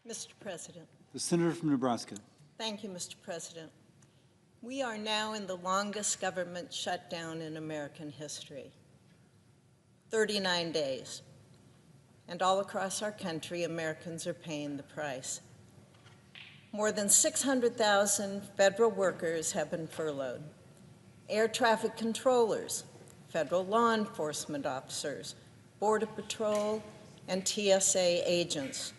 Mr. President. The Senator from Nebraska. Thank you, Mr. President. We are now in the longest government shutdown in American history, 39 days. And all across our country, Americans are paying the price. More than 600,000 federal workers have been furloughed. Air traffic controllers, federal law enforcement officers, Border Patrol and TSA agents,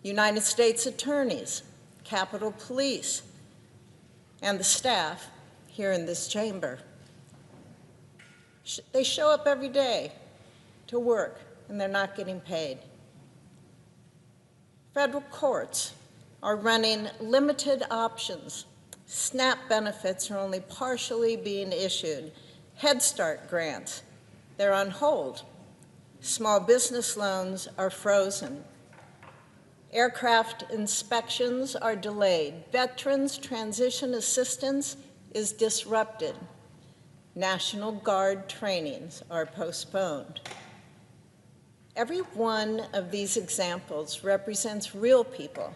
United States attorneys, Capitol Police, and the staff here in this chamber. They show up every day to work, and they're not getting paid. Federal courts are running limited options. SNAP benefits are only partially being issued. Head Start grants, they're on hold. Small business loans are frozen. Aircraft inspections are delayed. Veterans transition assistance is disrupted. National Guard trainings are postponed. Every one of these examples represents real people,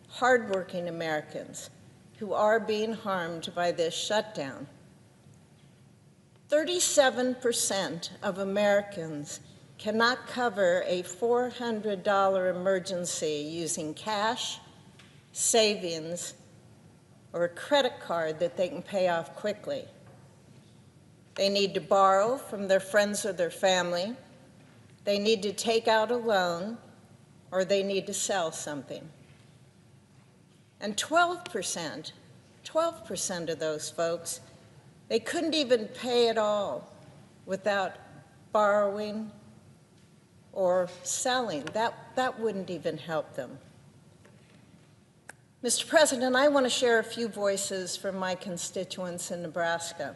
hardworking Americans, who are being harmed by this shutdown. 37% of Americans cannot cover a $400 emergency using cash, savings, or a credit card that they can pay off quickly. They need to borrow from their friends or their family. They need to take out a loan, or they need to sell something. And 12% of those folks, they couldn't even pay at all without borrowing or selling. That wouldn't even help them. Mr. President, I want to share a few voices from my constituents in Nebraska.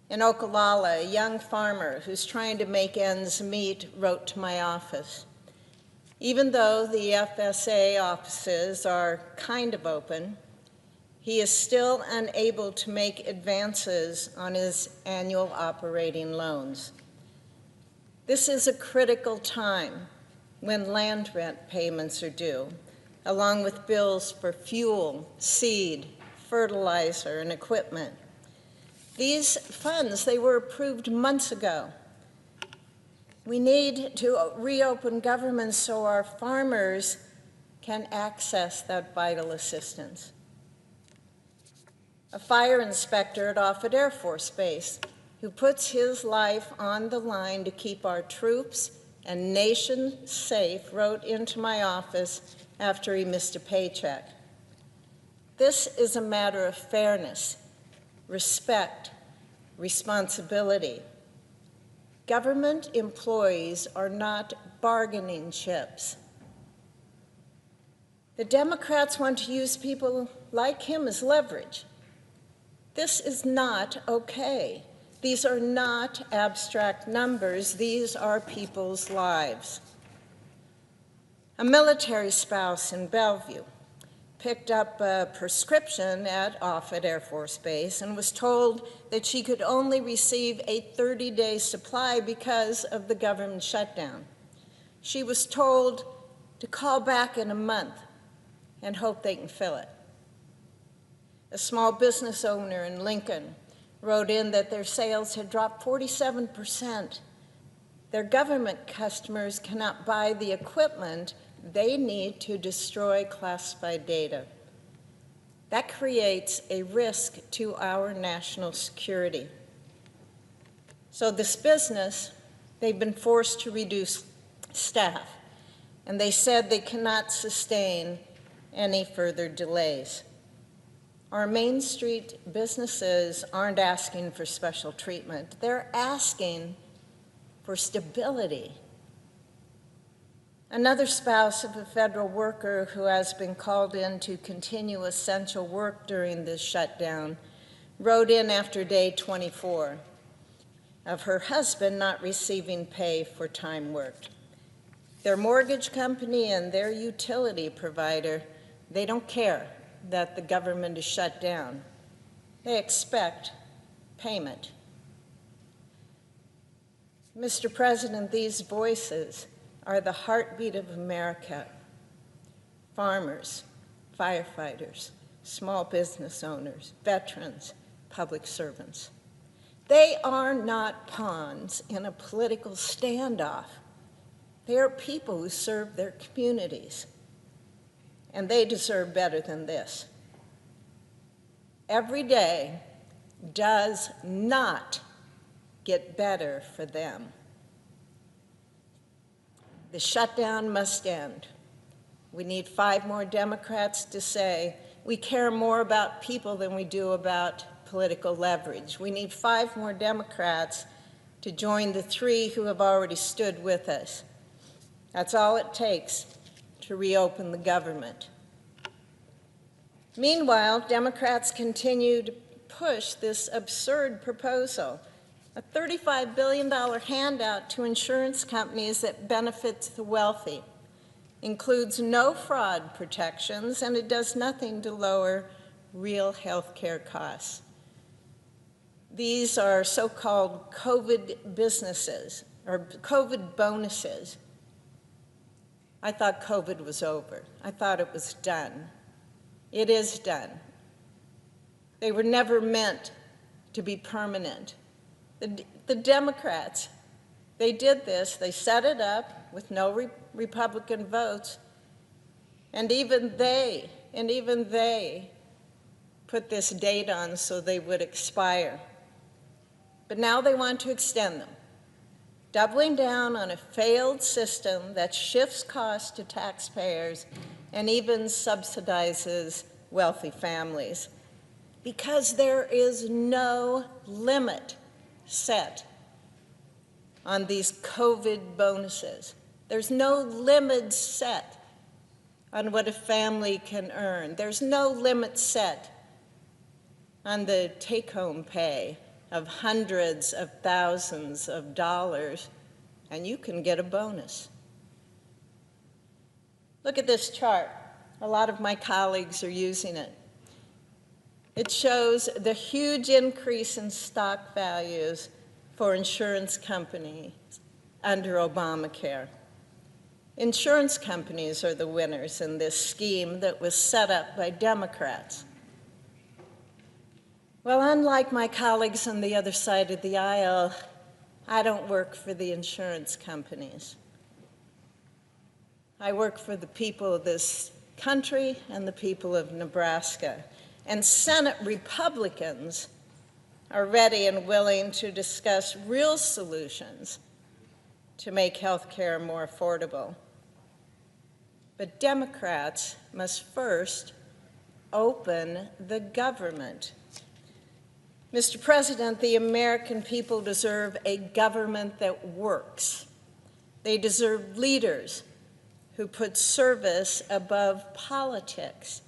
In Okalala, a young farmer who's trying to make ends meet wrote to my office. Even though the FSA offices are kind of open, he is still unable to make advances on his annual operating loans. This is a critical time when land rent payments are due, along with bills for fuel, seed, fertilizer, and equipment. These funds, they were approved months ago. We need to reopen government so our farmers can access that vital assistance. A fire inspector at Offutt Air Force Base who puts his life on the line to keep our troops and nation safe wrote into my office after he missed a paycheck. This is a matter of fairness, respect, responsibility. Government employees are not bargaining chips. The Democrats want to use people like him as leverage. This is not okay. These are not abstract numbers. These are people's lives. A military spouse in Bellevue picked up a prescription at Offutt Air Force Base and was told that she could only receive a 30-day supply because of the government shutdown. She was told to call back in a month and hope they can fill it. A small business owner in Lincoln wrote in that their sales had dropped 47%. Their government customers cannot buy the equipment they need to destroy classified data. That creates a risk to our national security. So this business, they've been forced to reduce staff, and they said they cannot sustain any further delays. Our Main Street businesses aren't asking for special treatment. They're asking for stability. Another spouse of a federal worker who has been called in to continue essential work during this shutdown wrote in after day 24 of her husband not receiving pay for time worked. Their mortgage company and their utility provider, they don't care that the government is shut down. They expect payment. Mr. President, these voices are the heartbeat of America. farmers, firefighters, small business owners, veterans, public servants. They are not pawns in a political standoff. They are people who serve their communities, and they deserve better than this. Every day does not get better for them. The shutdown must end. We need 5 more Democrats to say, we care more about people than we do about political leverage. We need 5 more Democrats to join the 3 who have already stood with us. That's all it takes to reopen the government. Meanwhile, Democrats continue to push this absurd proposal, a $35 billion handout to insurance companies that benefits the wealthy, includes no fraud protections, and it does nothing to lower real health care costs. These are so-called COVID businesses, or COVID bonuses. I thought COVID was over. I thought it was done. It is done. They were never meant to be permanent. The Democrats, they did this. They set it up with no Republican votes, and even they put this date on so they would expire. But now they want to extend them, doubling down on a failed system that shifts costs to taxpayers and even subsidizes wealthy families, because there is no limit set on these COVID bonuses. There's no limit set on what a family can earn. There's no limit set on the take-home pay of hundreds of thousands of dollars, and you can get a bonus. Look at this chart. A lot of my colleagues are using it. It shows the huge increase in stock values for insurance companies under Obamacare. Insurance companies are the winners in this scheme that was set up by Democrats. Well, unlike my colleagues on the other side of the aisle, I don't work for the insurance companies. I work for the people of this country and the people of Nebraska. And Senate Republicans are ready and willing to discuss real solutions to make health care more affordable. But Democrats must first open the government. Mr. President, the American people deserve a government that works. They deserve leaders who put service above politics,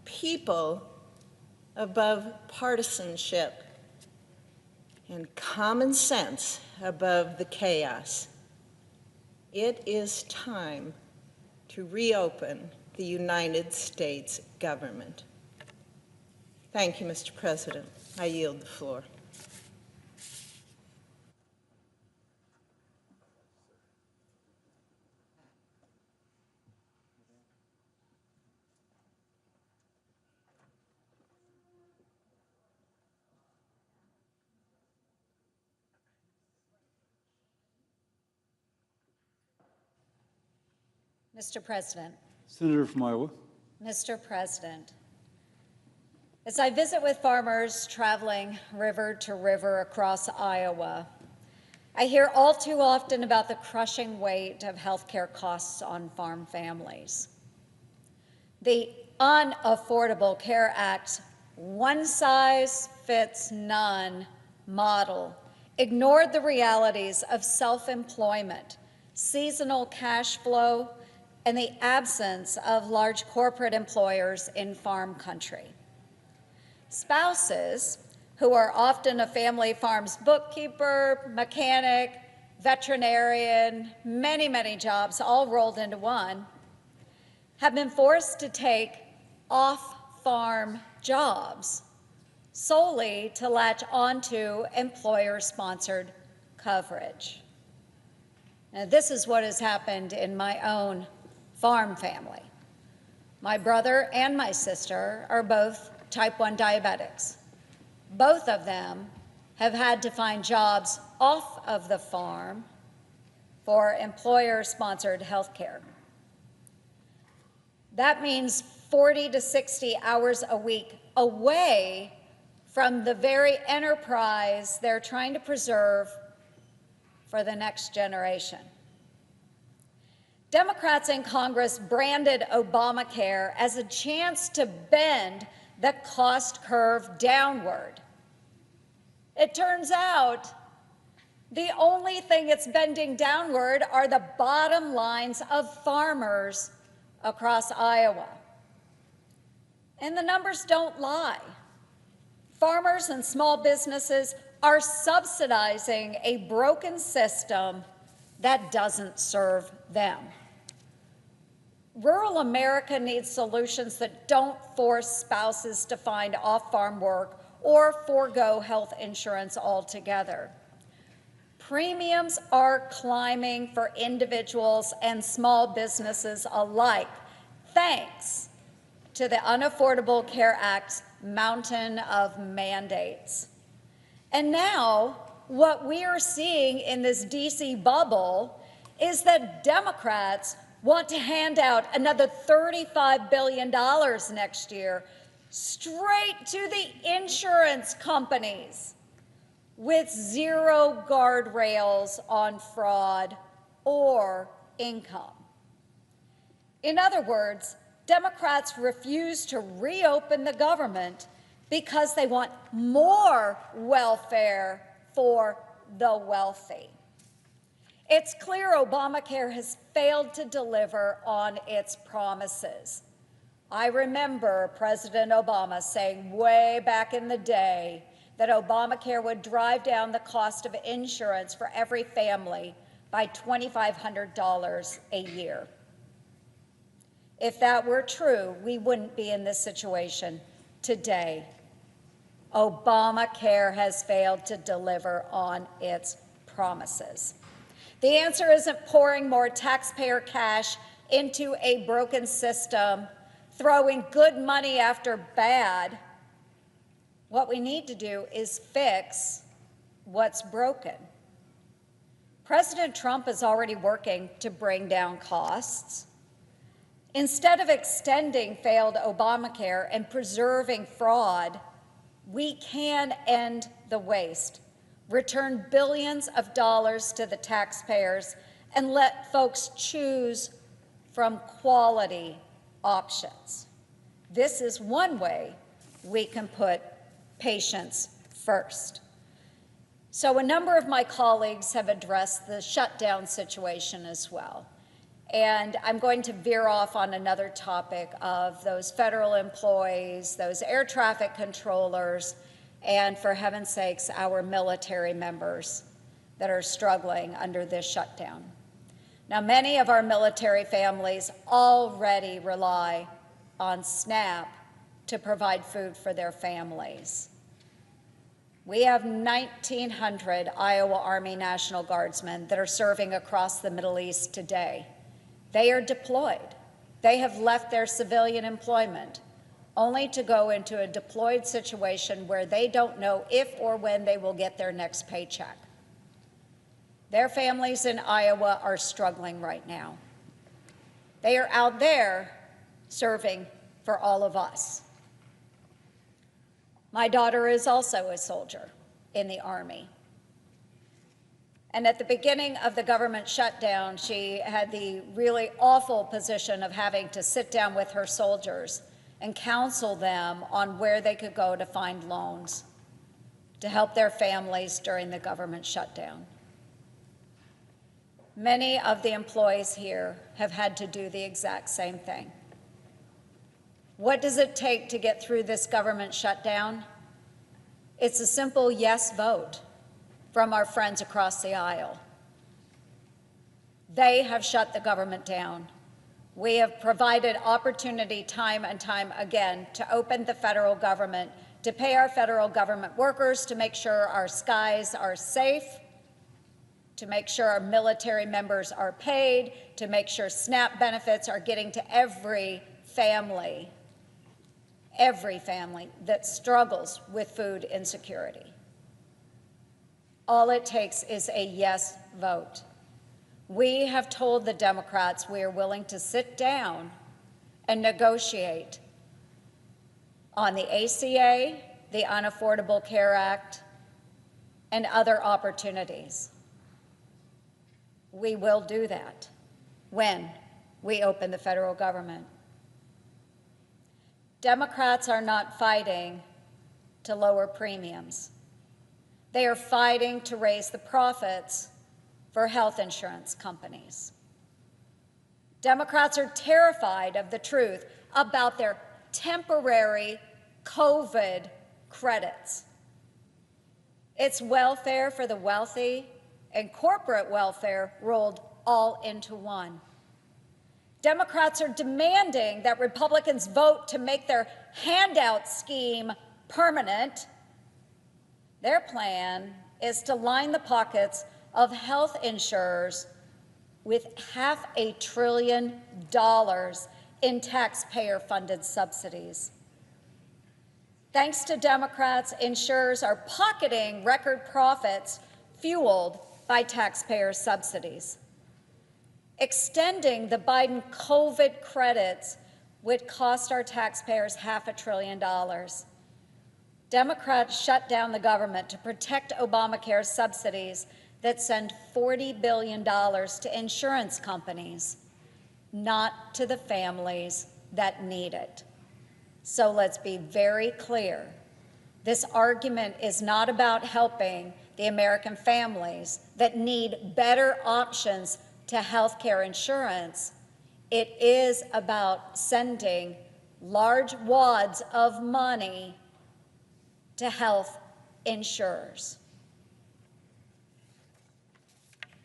people above partisanship, and common sense above the chaos. It is time to reopen the United States government. Thank you, Mr. President. I yield the floor. Mr. President. Senator from Iowa. Mr. President, as I visit with farmers traveling river to river across Iowa, I hear all too often about the crushing weight of healthcare costs on farm families. The Unaffordable Care Act's one-size-fits-none model ignored the realities of self-employment, seasonal cash flow, and the absence of large corporate employers in farm country. Spouses, who are often a family farm's bookkeeper, mechanic, veterinarian, many, many jobs all rolled into one, have been forced to take off-farm jobs solely to latch onto employer-sponsored coverage. Now, this is what has happened in my own farm family. My brother and my sister are both type 1 diabetics. Both of them have had to find jobs off of the farm for employer-sponsored health care. That means 40 to 60 hours a week away from the very enterprise they're trying to preserve for the next generation. Democrats in Congress branded Obamacare as a chance to bend the cost curve downward. It turns out the only thing it's bending downward are the bottom lines of farmers across Iowa. And the numbers don't lie. Farmers and small businesses are subsidizing a broken system that doesn't serve them. Rural America needs solutions that don't force spouses to find off-farm work or forego health insurance altogether. Premiums are climbing for individuals and small businesses alike, thanks to the Unaffordable Care Act's mountain of mandates. And now, what we are seeing in this DC bubble is that Democrats want to hand out another $35 billion next year straight to the insurance companies with zero guardrails on fraud or income. In other words, Democrats refuse to reopen the government because they want more welfare for the wealthy. It's clear Obamacare has failed to deliver on its promises. I remember President Obama saying way back in the day that Obamacare would drive down the cost of insurance for every family by $2,500 a year. If that were true, we wouldn't be in this situation today. Obamacare has failed to deliver on its promises. The answer isn't pouring more taxpayer cash into a broken system, throwing good money after bad. What we need to do is fix what's broken. President Trump is already working to bring down costs. Instead of extending failed Obamacare and preserving fraud, we can end the waste, return billions of dollars to the taxpayers, and let folks choose from quality options. This is one way we can put patients first. So a number of my colleagues have addressed the shutdown situation as well. And I'm going to veer off on another topic of those federal employees, those air traffic controllers, and for heaven's sakes, our military members that are struggling under this shutdown. Now, many of our military families already rely on SNAP to provide food for their families. We have 1,900 Iowa Army National Guardsmen that are serving across the Middle East today. They are deployed. They have left their civilian employment only to go into a deployed situation where they don't know if or when they will get their next paycheck. Their families in Iowa are struggling right now. They are out there serving for all of us. My daughter is also a soldier in the Army. And at the beginning of the government shutdown, she had the really awful position of having to sit down with her soldiers and counsel them on where they could go to find loans to help their families during the government shutdown. Many of the employees here have had to do the exact same thing. What does it take to get through this government shutdown? It's a simple yes vote from our friends across the aisle. They have shut the government down. We have provided opportunity time and time again to open the federal government, to pay our federal government workers, to make sure our skies are safe, to make sure our military members are paid, to make sure SNAP benefits are getting to every family, every family that struggles with food insecurity. All it takes is a yes vote. We have told the Democrats we are willing to sit down and negotiate on the ACA, the Unaffordable Care Act, and other opportunities. We will do that when we open the federal government. Democrats are not fighting to lower premiums. They are fighting to raise the profits for health insurance companies. Democrats are terrified of the truth about their temporary COVID credits. It's welfare for the wealthy and corporate welfare rolled all into one. Democrats are demanding that Republicans vote to make their handout scheme permanent. Their plan is to line the pockets of health insurers with $500 billion in taxpayer-funded subsidies. Thanks to Democrats, insurers are pocketing record profits fueled by taxpayer subsidies. Extending the Biden COVID credits would cost our taxpayers $500 billion. Democrats shut down the government to protect Obamacare's subsidies that send $40 billion to insurance companies, not to the families that need it. So let's be very clear. This argument is not about helping the American families that need better options to health care insurance. It is about sending large wads of money to health insurers.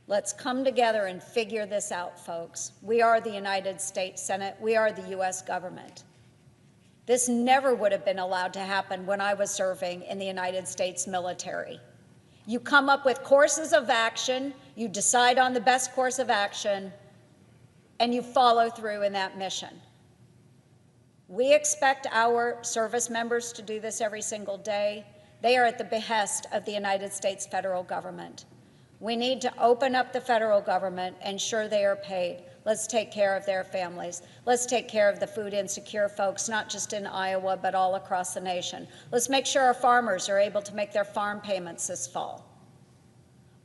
Let's come together and figure this out, folks. We are the United States Senate. We are the U.S. government. This never would have been allowed to happen when I was serving in the United States military. You come up with courses of action, you decide on the best course of action, and you follow through in that mission. We expect our service members to do this every single day. They are at the behest of the United States federal government. We need to open up the federal government, ensure they are paid. Let's take care of their families. Let's take care of the food insecure folks, not just in Iowa, but all across the nation. Let's make sure our farmers are able to make their farm payments this fall.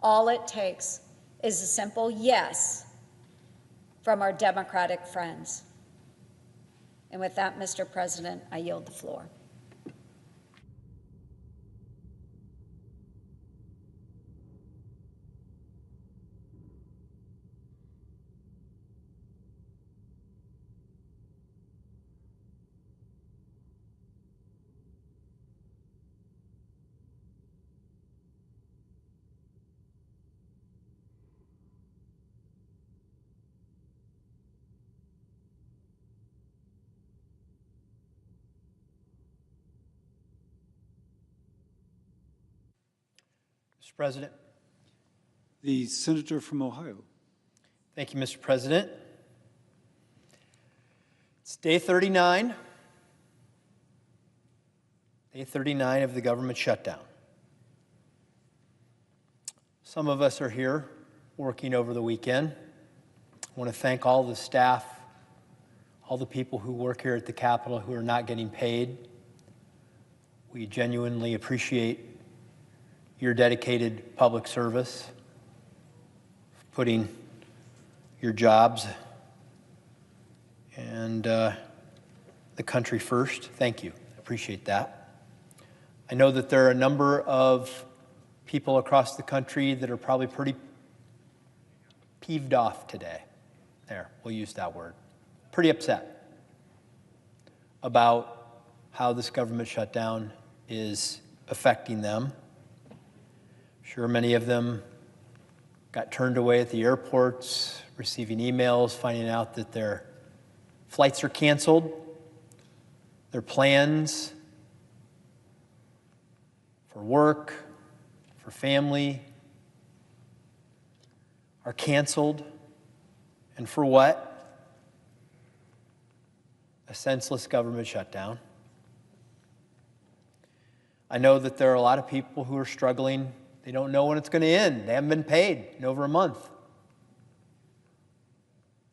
All it takes is a simple yes from our Democratic friends. And with that, Mr. President, I yield the floor. Mr. President. The senator from Ohio. Thank you, Mr. President. It's day 39. Day 39 of the government shutdown. Some of us are here working over the weekend. I want to thank all the staff, all the people who work here at the Capitol who are not getting paid. We genuinely appreciate your dedicated public service, putting your jobs and the country first. Thank you. I appreciate that. I know that there are a number of people across the country that are probably pretty peeved off today. There, we'll use that word. Pretty upset about how this government shutdown is affecting them. Sure, many of them got turned away at the airports, receiving emails, finding out that their flights are canceled, their plans for work, for family are canceled. And for what? a senseless government shutdown. I know that there are a lot of people who are struggling. They don't know when it's going to end. They haven't been paid in over a month.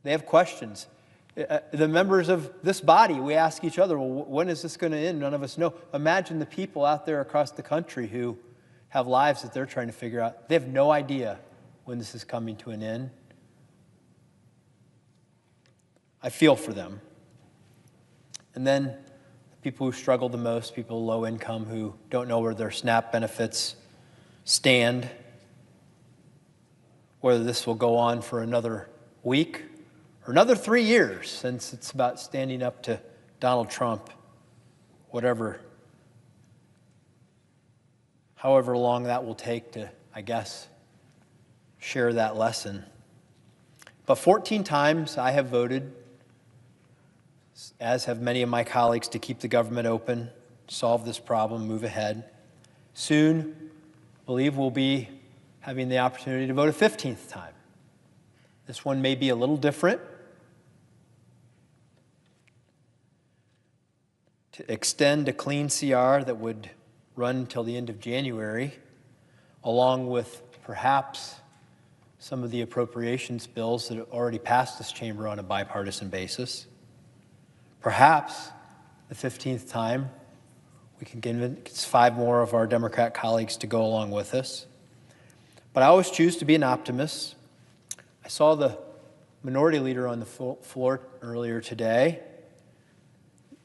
They have questions. The members of this body, we ask each other, well, when is this going to end? None of us know. Imagine the people out there across the country who have lives that they're trying to figure out. They have no idea when this is coming to an end. I feel for them. And then the people who struggle the most, people low income who don't know where their SNAP benefits stand, whether this will go on for another week or another 3 years, since it's about standing up to Donald Trump, however long that will take to, I guess, share that lesson. But 14 times I have voted, as have many of my colleagues, to keep the government open, solve this problem, move ahead. Soon, I believe we'll be having the opportunity to vote a 15th time. This one may be a little different. To extend a clean CR that would run until the end of January, along with perhaps some of the appropriations bills that have already passed this chamber on a bipartisan basis. Perhaps the 15th time we can convince 5 more of our Democrat colleagues to go along with us. But I always choose to be an optimist. I saw the minority leader on the floor earlier today.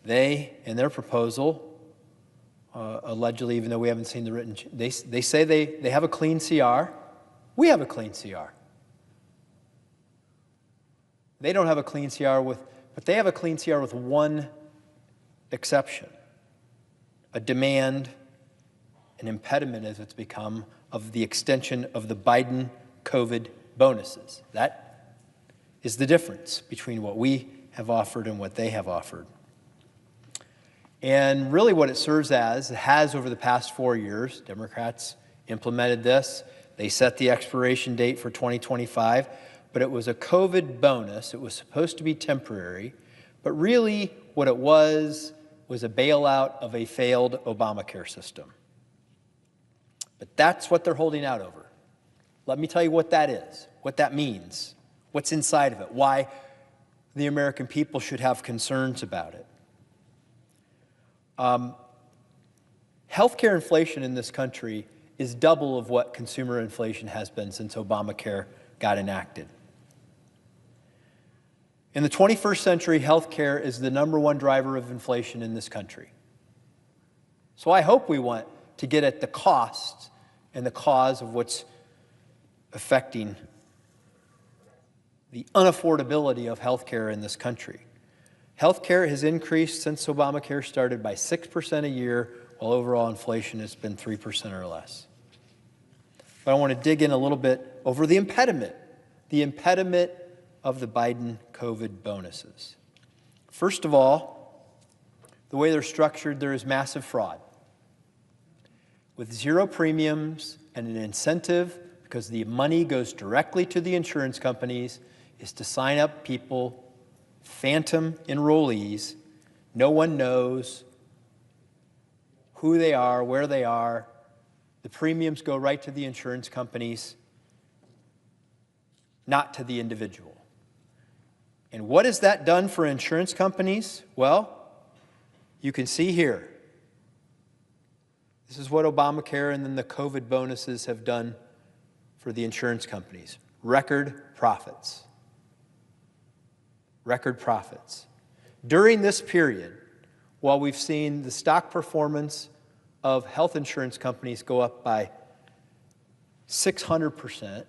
They, in their proposal, allegedly, even though we haven't seen the written, they say they have a clean CR. We have a clean CR. They don't have a clean CR but they have a clean CR with one exception: a demand, an impediment as it's become, of the extension of the Biden COVID bonuses. That is the difference between what we have offered and what they have offered. And really what it serves as, it has over the past 4 years, Democrats implemented this. They set the expiration date for 2025, but it was a COVID bonus. It was supposed to be temporary, but really what it was a bailout of a failed Obamacare system. But that's what they're holding out over. Let me tell you what that is, what that means, what's inside of it, why the American people should have concerns about it. Healthcare inflation in this country is double of what consumer inflation has been since Obamacare got enacted. In the 21st century, healthcare is the #1 driver of inflation in this country. So I hope we want to get at the cost and the cause of what's affecting the unaffordability of healthcare in this country. Healthcare has increased since Obamacare started by 6% a year, while overall inflation has been 3% or less. But I want to dig in a little bit over the impediment of the Biden COVID bonuses. First of all, the way they're structured, there is massive fraud. With 0 premiums and an incentive, because the money goes directly to the insurance companies, is to sign up people, phantom enrollees. No one knows who they are, where they are. The premiums go right to the insurance companies, not to the individual. And what has that done for insurance companies? Well, you can see here. This is what Obamacare and then the COVID bonuses have done for the insurance companies. Record profits. Record profits. During this period, while we've seen the stock performance of health insurance companies go up by 600%,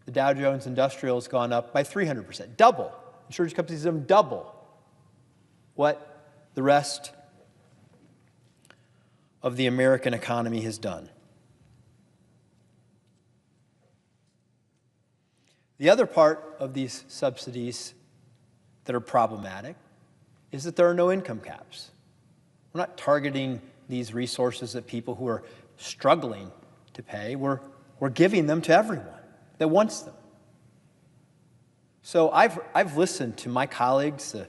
the Dow Jones Industrial has gone up by 300%. Double. Insurance companies have double what the rest of the American economy has done. The other part of these subsidies that are problematic is that there are no income caps. We're not targeting these resources at people who are struggling to pay. We're giving them to everyone that wants them. So I've listened to my colleagues, the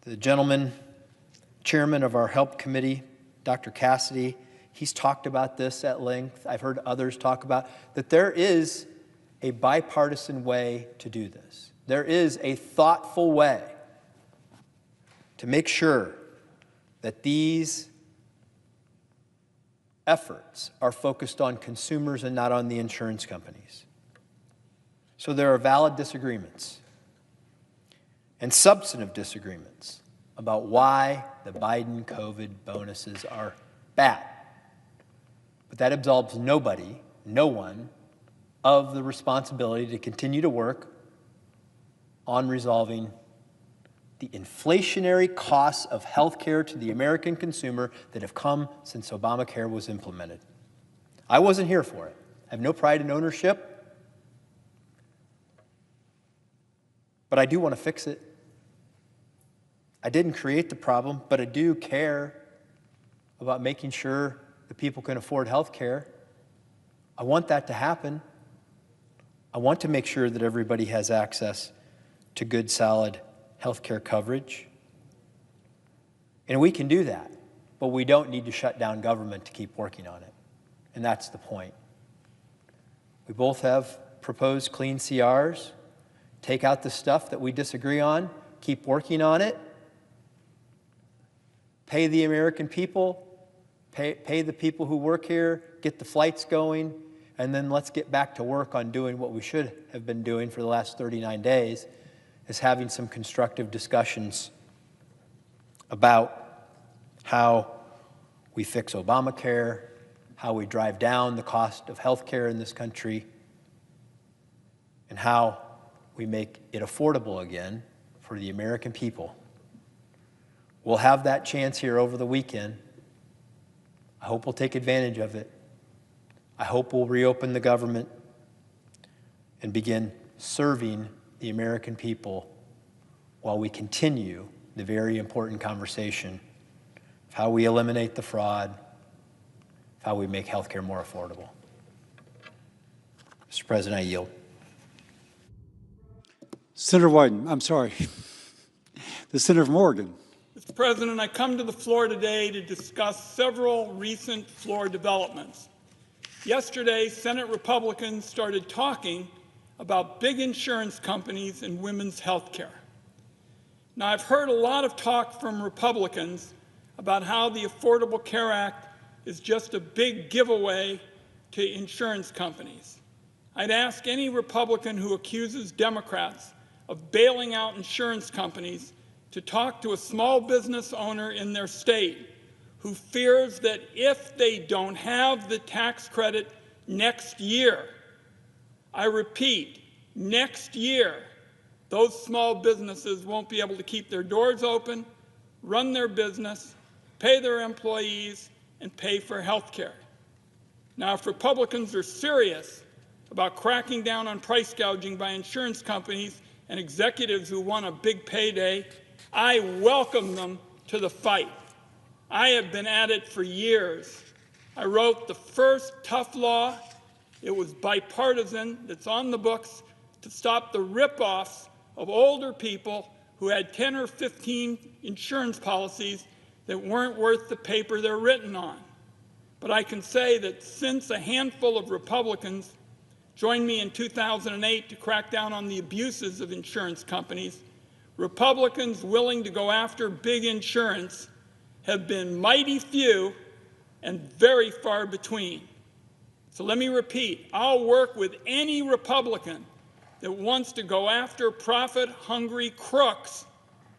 The gentleman, chairman of our help committee, Dr. Cassidy, he's talked about this at length. I've heard others talk about that there is a bipartisan way to do this. There is a thoughtful way to make sure that these efforts are focused on consumers and not on the insurance companies. So there are valid disagreements and substantive disagreements about why the Biden COVID bonuses are bad. But that absolves nobody, no one, of the responsibility to continue to work on resolving the inflationary costs of health care to the American consumer that have come since Obamacare was implemented. I wasn't here for it. I have no pride in ownership, but I do want to fix it. I didn't create the problem, but I do care about making sure that people can afford health care. I want that to happen. I want to make sure that everybody has access to good, solid health care coverage. And we can do that, but we don't need to shut down government to keep working on it. And that's the point. We both have proposed clean CRs. Take out the stuff that we disagree on, keep working on it, pay the American people, pay the people who work here, get the flights going, and then let's get back to work on doing what we should have been doing for the last 39 days, is having some constructive discussions about how we fix Obamacare, how we drive down the cost of health care in this country, and how we make it affordable again for the American people. We'll have that chance here over the weekend. I hope we'll take advantage of it. I hope we'll reopen the government and begin serving the American people while we continue the very important conversation of how we eliminate the fraud, of how we make health care more affordable. Mr. President, I yield. Senator Wyden, I'm sorry, the Senator from Oregon. Mr. President, I come to the floor today to discuss several recent floor developments. Yesterday, Senate Republicans started talking about big insurance companies and women's health care. Now, I've heard a lot of talk from Republicans about how the Affordable Care Act is just a big giveaway to insurance companies. I'd ask any Republican who accuses Democrats of bailing out insurance companies to talk to a small business owner in their state who fears that if they don't have the tax credit next year, I repeat, next year, those small businesses won't be able to keep their doors open, run their business, pay their employees, and pay for health care. Now, if Republicans are serious about cracking down on price gouging by insurance companies and executives who want a big payday, I welcome them to the fight. I have been at it for years. I wrote the first tough law. It was bipartisan. It's on the books to stop the rip-offs of older people who had 10 or 15 insurance policies that weren't worth the paper they're written on. But I can say that since a handful of Republicans joined me in 2008 to crack down on the abuses of insurance companies, Republicans willing to go after big insurance have been mighty few and very far between. So let me repeat, I'll work with any Republican that wants to go after profit-hungry crooks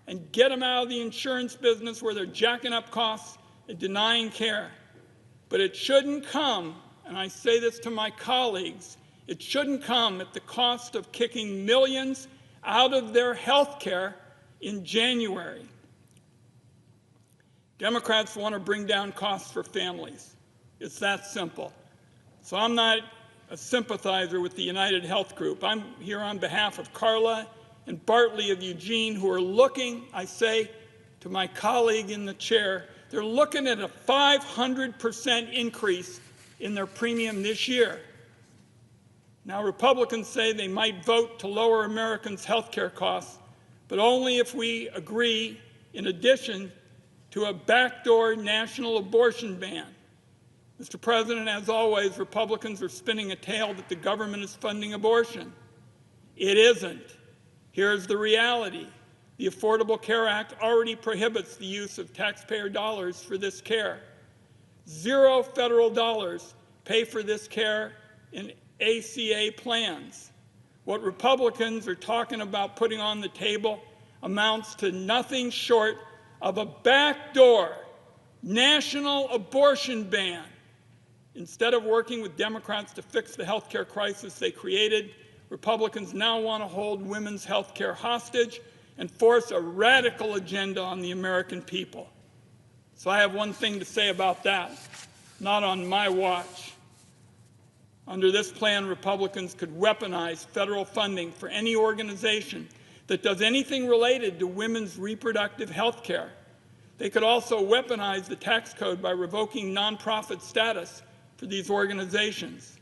and get them out of the insurance business where they're jacking up costs and denying care. But it shouldn't come, and I say this to my colleagues, it shouldn't come at the cost of kicking millions out of their health care in January. Democrats want to bring down costs for families. It's that simple. So I'm not a sympathizer with the United Health Group. I'm here on behalf of Carla and Bartley of Eugene, who are looking, I say to my colleague in the chair, they're looking at a 500% increase in their premium this year. Now, Republicans say they might vote to lower Americans' health care costs, but only if we agree in addition to a backdoor national abortion ban. Mr. President, as always, Republicans are spinning a tale that the government is funding abortion. It isn't. Here's the reality. The Affordable Care Act already prohibits the use of taxpayer dollars for this care. 0 federal dollars pay for this care in ACA plans. What Republicans are talking about putting on the table amounts to nothing short of a backdoor national abortion ban. Instead of working with Democrats to fix the health care crisis they created, Republicans now want to hold women's health care hostage and force a radical agenda on the American people. So I have one thing to say about that: not on my watch. Under this plan, Republicans could weaponize federal funding for any organization that does anything related to women's reproductive health care. They could also weaponize the tax code by revoking nonprofit status for these organizations.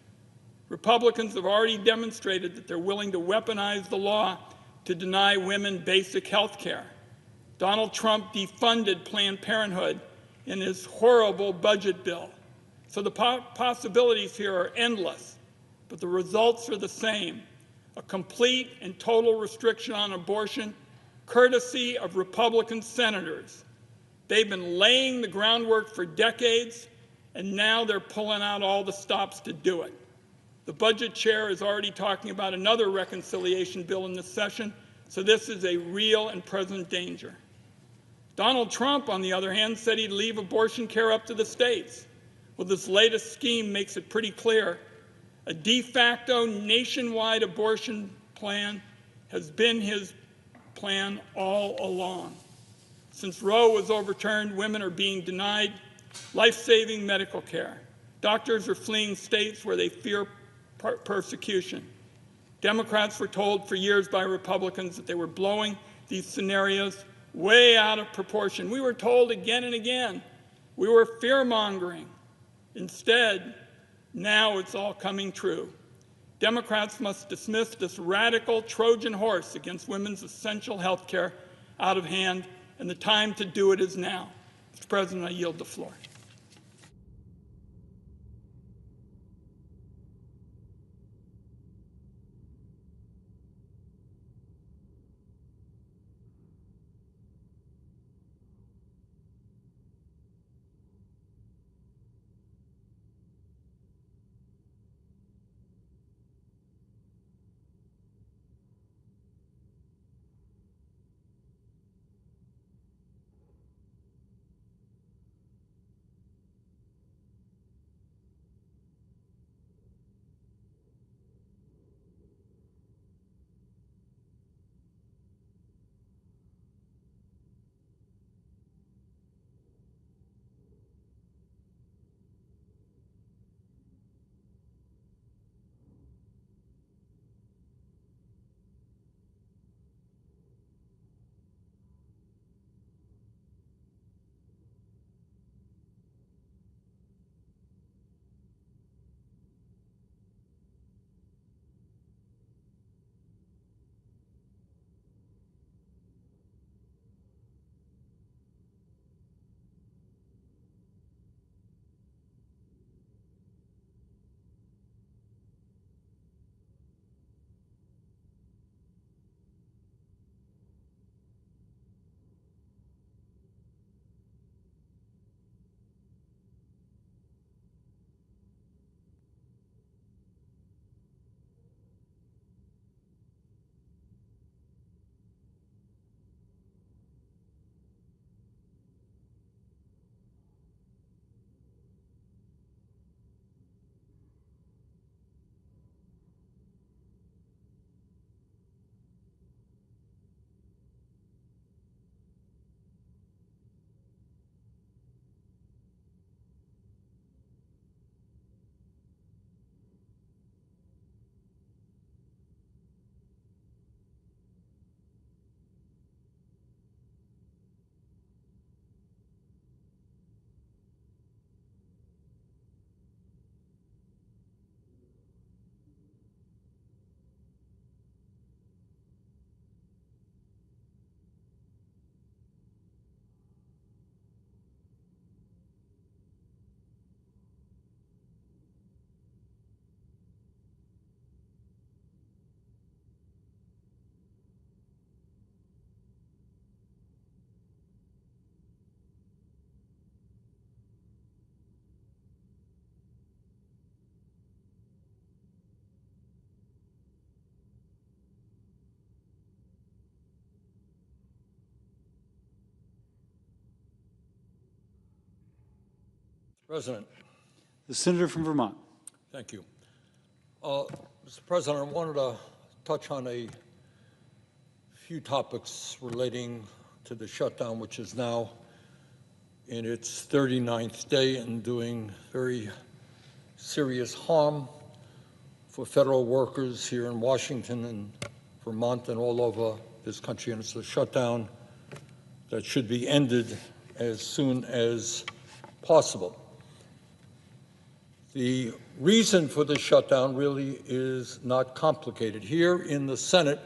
Republicans have already demonstrated that they're willing to weaponize the law to deny women basic health care. Donald Trump defunded Planned Parenthood in his horrible budget bill. So the possibilities here are endless, but the results are the same: a complete and total restriction on abortion, courtesy of Republican senators. They've been laying the groundwork for decades, and now they're pulling out all the stops to do it. The budget chair is already talking about another reconciliation bill in this session, so this is a real and present danger. Donald Trump, on the other hand, said he'd leave abortion care up to the states. Well, this latest scheme makes it pretty clear. A de facto nationwide abortion plan has been his plan all along. Since Roe was overturned, women are being denied life-saving medical care. Doctors are fleeing states where they fear persecution. Democrats were told for years by Republicans that they were blowing these scenarios way out of proportion. We were told again and again we were fear-mongering. Instead, now it's all coming true. Democrats must dismiss this radical Trojan horse against women's essential health care out of hand, and the time to do it is now. Mr. President, I yield the floor. President, The senator from Vermont. thank you. Mr. President, I wanted to touch on a few topics relating to the shutdown, which is now in its 39th day and doing very serious harm for federal workers here in Washington and Vermont and all over this country. And it's a shutdown that should be ended as soon as possible. The reason for the shutdown really is not complicated. Here in the Senate,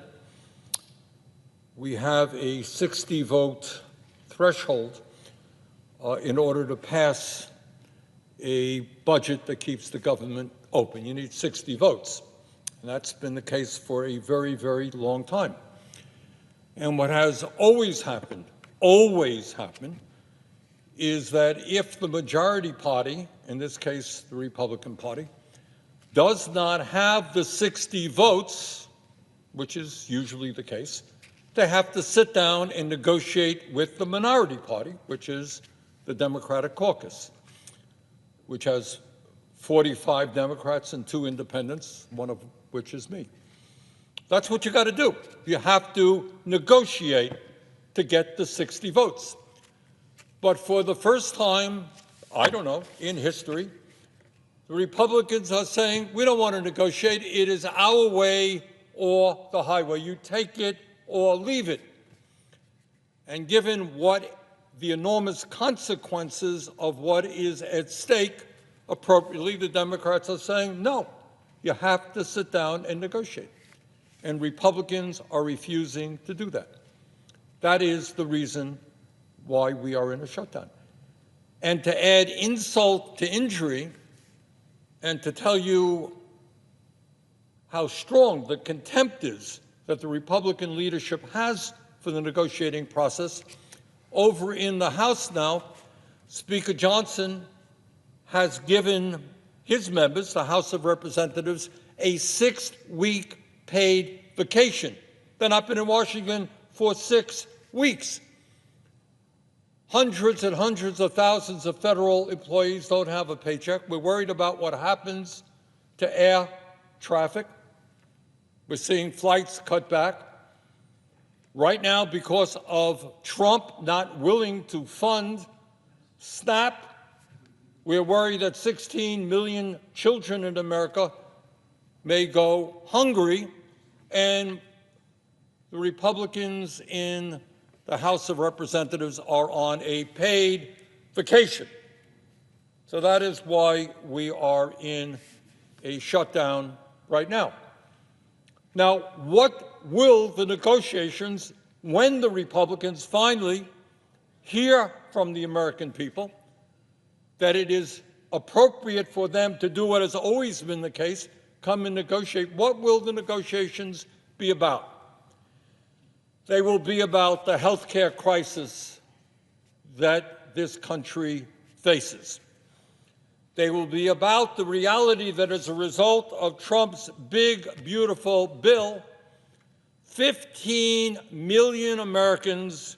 we have a 60-vote threshold in order to pass a budget that keeps the government open. You need 60 votes. And that's been the case for a very, very long time. And what has always happened, is that if the majority party, in this case the Republican Party, does not have the 60 votes, which is usually the case, they have to sit down and negotiate with the minority party, which is the Democratic caucus, which has 45 Democrats and 2 independents, one of which is me. That's what you got to do. You have to negotiate to get the 60 votes. But for the first time, I don't know, in history, the Republicans are saying, we don't want to negotiate. It is our way or the highway. You take it or leave it. And given what the enormous consequences of what is at stake, appropriately, the Democrats are saying, no, you have to sit down and negotiate. And Republicans are refusing to do that. That is the reason why we are in a shutdown. And to add insult to injury and to tell you how strong the contempt is that the Republican leadership has for the negotiating process, over in the House now, Speaker Johnson has given his members, the House of Representatives, a 6-week paid vacation. They've not been in Washington for 6 weeks. Hundreds and hundreds of thousands of federal employees don't have a paycheck. We're worried about what happens to air traffic. We're seeing flights cut back. Right now, because of Trump not willing to fund SNAP, we're worried that 16 million children in America may go hungry, and the Republicans in the House of Representatives are on a paid vacation. So that is why we are in a shutdown right now. Now, what will the negotiations, when the Republicans finally hear from the American people that it is appropriate for them to do what has always been the case, come and negotiate, what will the negotiations be about? They will be about the health care crisis that this country faces. They will be about the reality that as a result of Trump's big, beautiful bill, 15 million Americans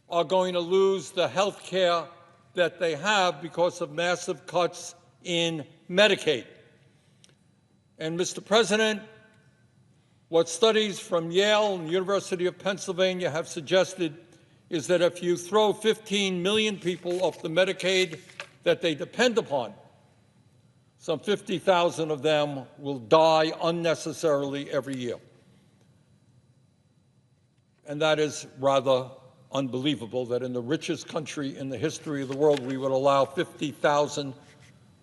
are going to lose the health care that they have because of massive cuts in Medicaid. And, Mr. President, what studies from Yale and the University of Pennsylvania have suggested is that if you throw 15 million people off the Medicaid that they depend upon, some 50,000 of them will die unnecessarily every year. And that is rather unbelievable that in the richest country in the history of the world, we would allow 50,000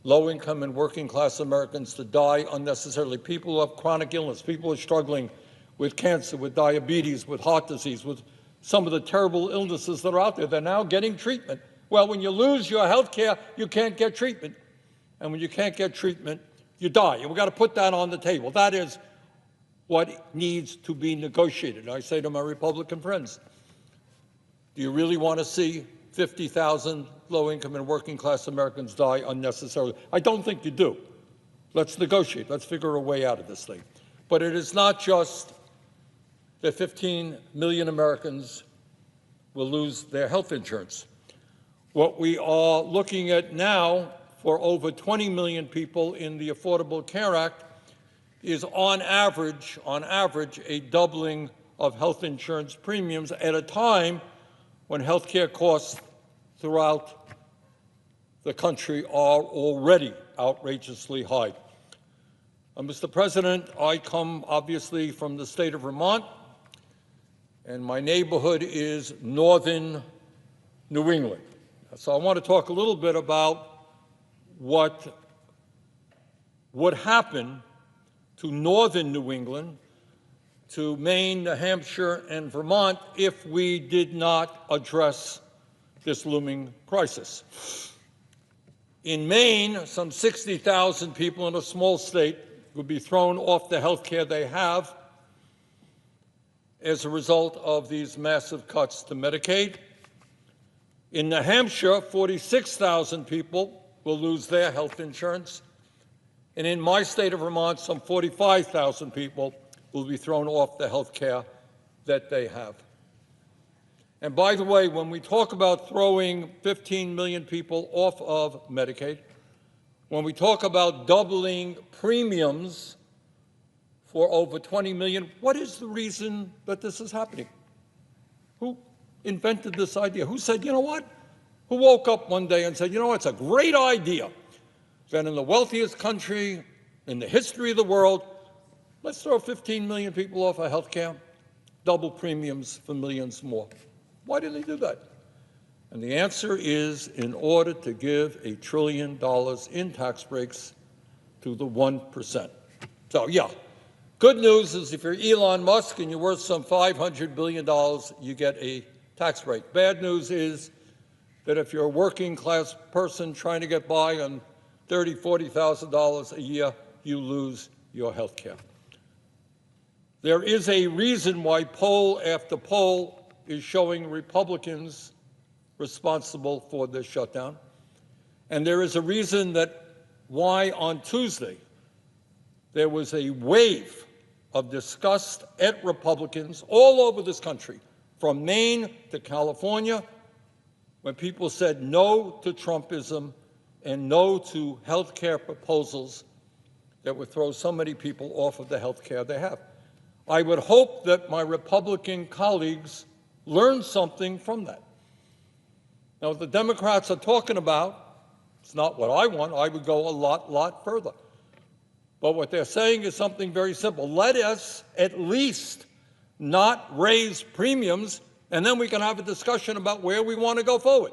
low-income and working-class Americans to die unnecessarily. People who have chronic illness, people who are struggling with cancer, with diabetes, with heart disease, with some of the terrible illnesses that are out there. They're now getting treatment. Well, when you lose your health care, you can't get treatment. And when you can't get treatment, you die. And we've got to put that on the table. That is what needs to be negotiated. I say to my Republican friends, do you really want to see 50,000 low-income and working-class Americans die unnecessarily? I don't think you do. Let's negotiate. Let's figure a way out of this thing. But it is not just that 15 million Americans will lose their health insurance. What we are looking at now for over 20 million people in the Affordable Care Act is on average, a doubling of health insurance premiums at a time when health care costs throughout the country are already outrageously high. Mr. President, I come obviously from the state of Vermont, and my neighborhood is northern New England. So I want to talk a little bit about what would happen to northern New England, to Maine, New Hampshire, and Vermont if we did not address this looming crisis. In Maine, some 60,000 people in a small state would be thrown off the health care they have as a result of these massive cuts to Medicaid. In New Hampshire, 46,000 people will lose their health insurance. And in my state of Vermont, some 45,000 people will be thrown off the health care that they have. And by the way, when we talk about throwing 15 million people off of Medicaid, when we talk about doubling premiums for over 20 million, what is the reason that this is happening? Who invented this idea? Who said, you know what? Who woke up one day and said, you know what, it's a great idea that in the wealthiest country in the history of the world, let's throw 15 million people off of health care, double premiums for millions more. Why did they do that? And the answer is in order to give $1 trillion in tax breaks to the 1%. So yeah, good news is if you're Elon Musk and you're worth some $500 billion, you get a tax break. Bad news is that if you're a working class person trying to get by on $30,000, $40,000 a year, you lose your health care. There is a reason why poll after poll is showing Republicans responsible for this shutdown. And there is a reason that why on Tuesday there was a wave of disgust at Republicans all over this country, from Maine to California, when people said no to Trumpism and no to health care proposals that would throw so many people off of the health care they have. I would hope that my Republican colleagues learn something from that. Now, what the Democrats are talking about, it's not what I want. I would go a lot further. But what they're saying is something very simple. Let us at least not raise premiums, and then we can have a discussion about where we want to go forward.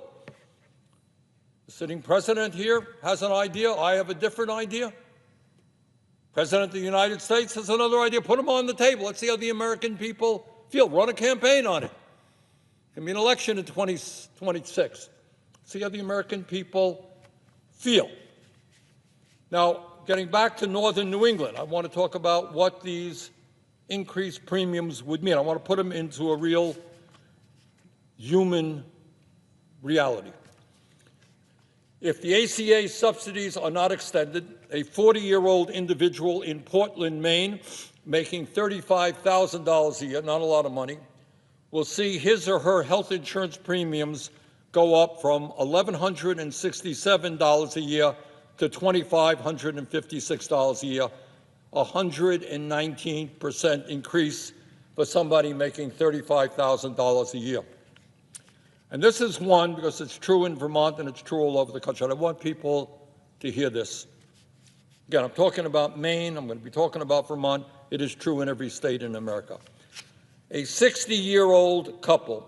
The sitting president here has an idea. I have a different idea. President of the United States has another idea. Put them on the table. Let's see how the American people feel. Run a campaign on it. Give me an election in 2026. See how the American people feel. Now, getting back to northern New England, I want to talk about what these increased premiums would mean. I want to put them into a real human reality. If the ACA subsidies are not extended, a 40-year-old individual in Portland, Maine, making $35,000 a year, not a lot of money, will see his or her health insurance premiums go up from $1,167 a year to $2,556 a year, a 119% increase for somebody making $35,000 a year. And this is one, because it's true in Vermont and it's true all over the country. And I want people to hear this. Again, I'm talking about Maine. I'm going to be talking about Vermont. It is true in every state in America. A 60-year-old couple,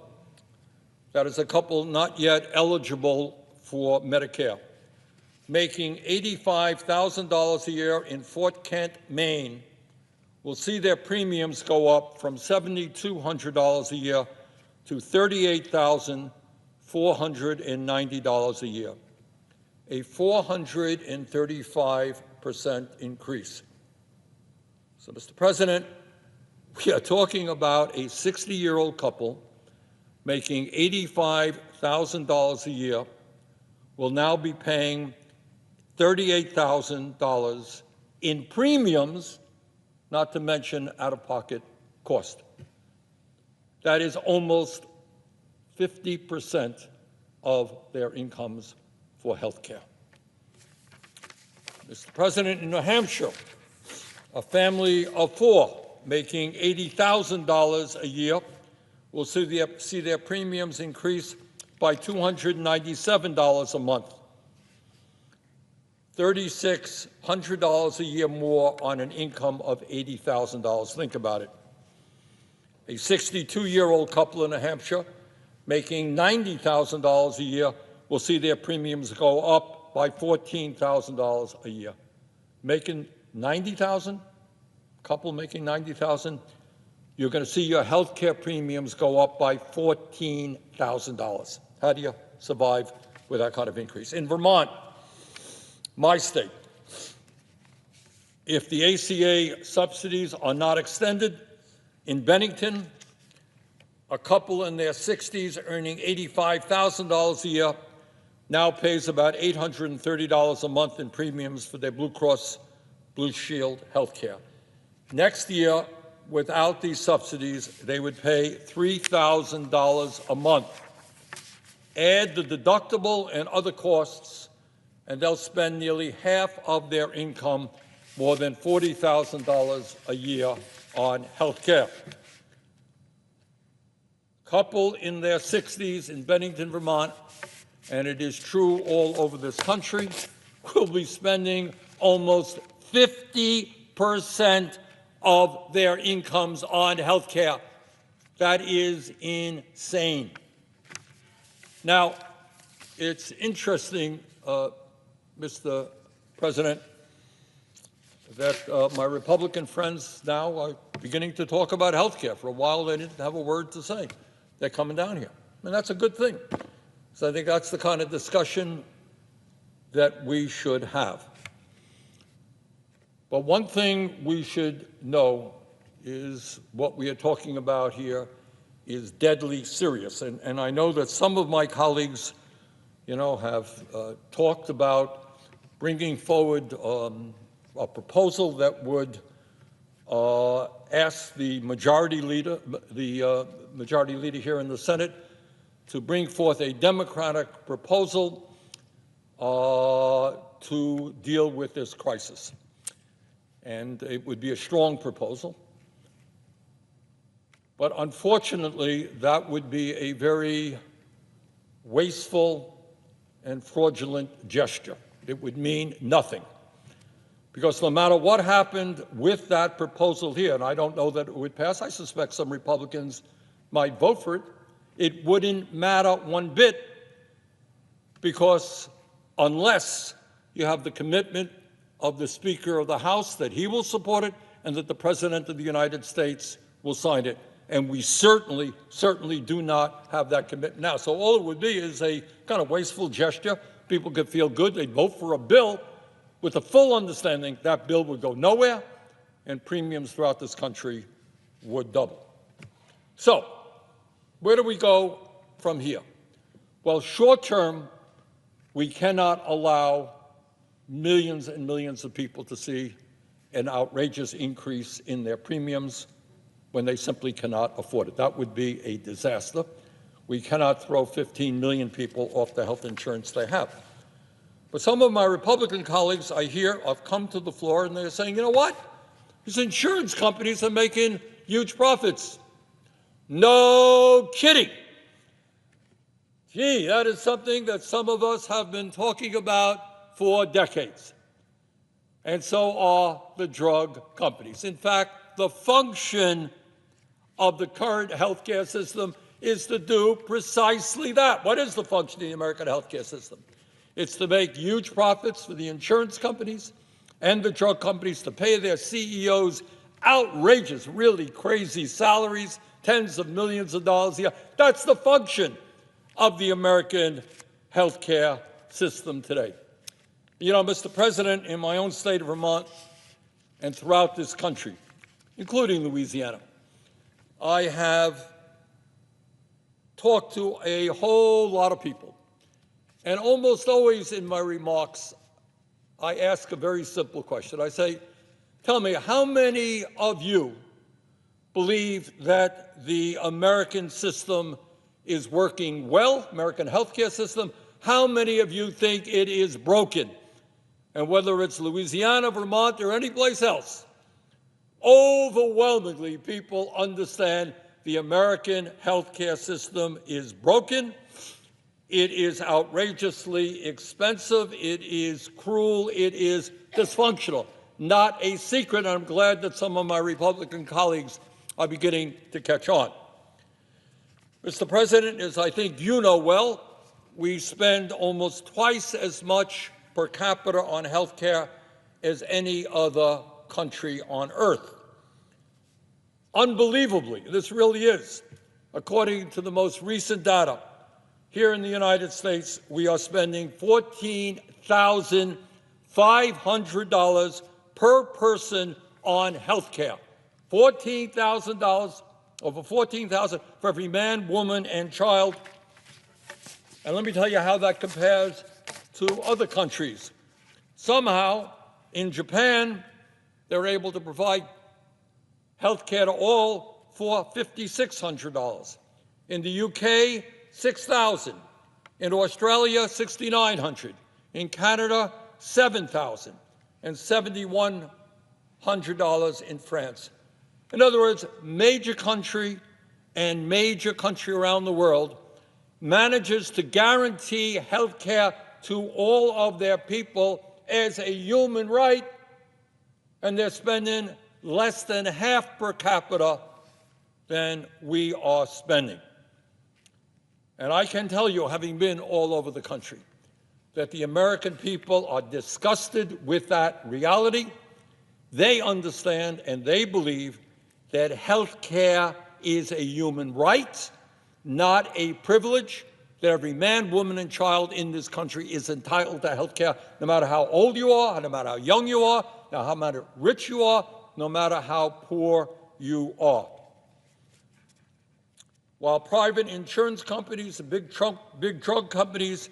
that is a couple not yet eligible for Medicare, making $85,000 a year in Fort Kent, Maine, will see their premiums go up from $7,200 a year to $38,490 a year, a 435% increase. So, Mr. President, we are talking about a 60-year-old couple making $85,000 a year will now be paying $38,000 in premiums, not to mention out-of-pocket cost. That is almost 50% of their incomes for health care. Mr. President, in New Hampshire, a family of 4 making $80,000 a year will see their premiums increase by $297 a month, $3,600 a year more on an income of $80,000. Think about it. A 62-year-old couple in New Hampshire making $90,000 a year will see their premiums go up by $14,000 a year. Making $90,000, couple making $90,000, you're going to see your health care premiums go up by $14,000. How do you survive with that kind of increase? In Vermont, my state, if the ACA subsidies are not extended, in Bennington, a couple in their 60s earning $85,000 a year now pays about $830 a month in premiums for their Blue Cross Blue Shield health care. Next year, without these subsidies, they would pay $3,000 a month. Add the deductible and other costs, and they'll spend nearly half of their income, more than $40,000 a year, on health care. Couple in their 60s in Bennington, Vermont, and it is true all over this country, will be spending almost 50% of their incomes on health care. That is insane. Now, it's interesting, Mr. President, that my Republican friends now are beginning to talk about health care. For a while, they didn't have a word to say. They're coming down here, and that's a good thing. So I think that's the kind of discussion that we should have. But one thing we should know is what we are talking about here is deadly serious. And I know that some of my colleagues, have talked about bringing forward a proposal that would ask the majority leader here in the Senate to bring forth a Democratic proposal to deal with this crisis. And it would be a strong proposal. But unfortunately, that would be a very wasteful and fraudulent gesture. It would mean nothing. Because no matter what happened with that proposal here, and I don't know that it would pass, I suspect some Republicans might vote for it, it wouldn't matter one bit, because unless you have the commitment of the Speaker of the House that he will support it and that the President of the United States will sign it. And we certainly do not have that commitment now. So all it would be is a kind of wasteful gesture. People could feel good. They'd vote for a bill with the full understanding that bill would go nowhere and premiums throughout this country would double. So where do we go from here? Well, short term, we cannot allow millions and millions of people to see an outrageous increase in their premiums when they simply cannot afford it. That would be a disaster. We cannot throw 15 million people off the health insurance they have. But some of my Republican colleagues I hear have come to the floor and they're saying, you know what? These insurance companies are making huge profits. No kidding. Gee, that is something that some of us have been talking about for decades. And so are the drug companies. In fact, the function of the current healthcare system is to do precisely that. What is the function of the American healthcare system? It's to make huge profits for the insurance companies and the drug companies, to pay their CEOs outrageous, really crazy salaries, tens of millions of dollars a year. That's the function of the American healthcare system today. You know, Mr. President, in my own state of Vermont and throughout this country, including Louisiana, I have talked to a whole lot of people. And almost always in my remarks, I ask a very simple question. I say, tell me, how many of you believe that the American system is working well, American healthcare system? How many of you think it is broken? And whether it's Louisiana, Vermont, or any place else, overwhelmingly people understand the American healthcare system is broken. It is outrageously expensive. It is cruel. It is dysfunctional. Not a secret. I'm glad that some of my Republican colleagues are beginning to catch on. Mr. President, as I think you know well, we spend almost twice as much per capita on health care as any other country on earth. Unbelievably, this really is, according to the most recent data, here in the United States, we are spending $14,500 per person on health care. $14,000, over $14,000 for every man, woman, and child. And let me tell you how that compares to other countries. Somehow, in Japan, they're able to provide health care to all for $5,600. In the UK, $6,000. In Australia, $6,900. In Canada, $7,000. And $7,100 in France. In other words, major country around the world manages to guarantee health care to all of their people as a human right, and they're spending less than half per capita than we are spending. And I can tell you, having been all over the country, that the American people are disgusted with that reality. They understand and they believe that health care is a human right, not a privilege, that every man, woman, and child in this country is entitled to health care, no matter how old you are, no matter how young you are, no matter how rich you are, no matter how poor you are. While private insurance companies and big drug companies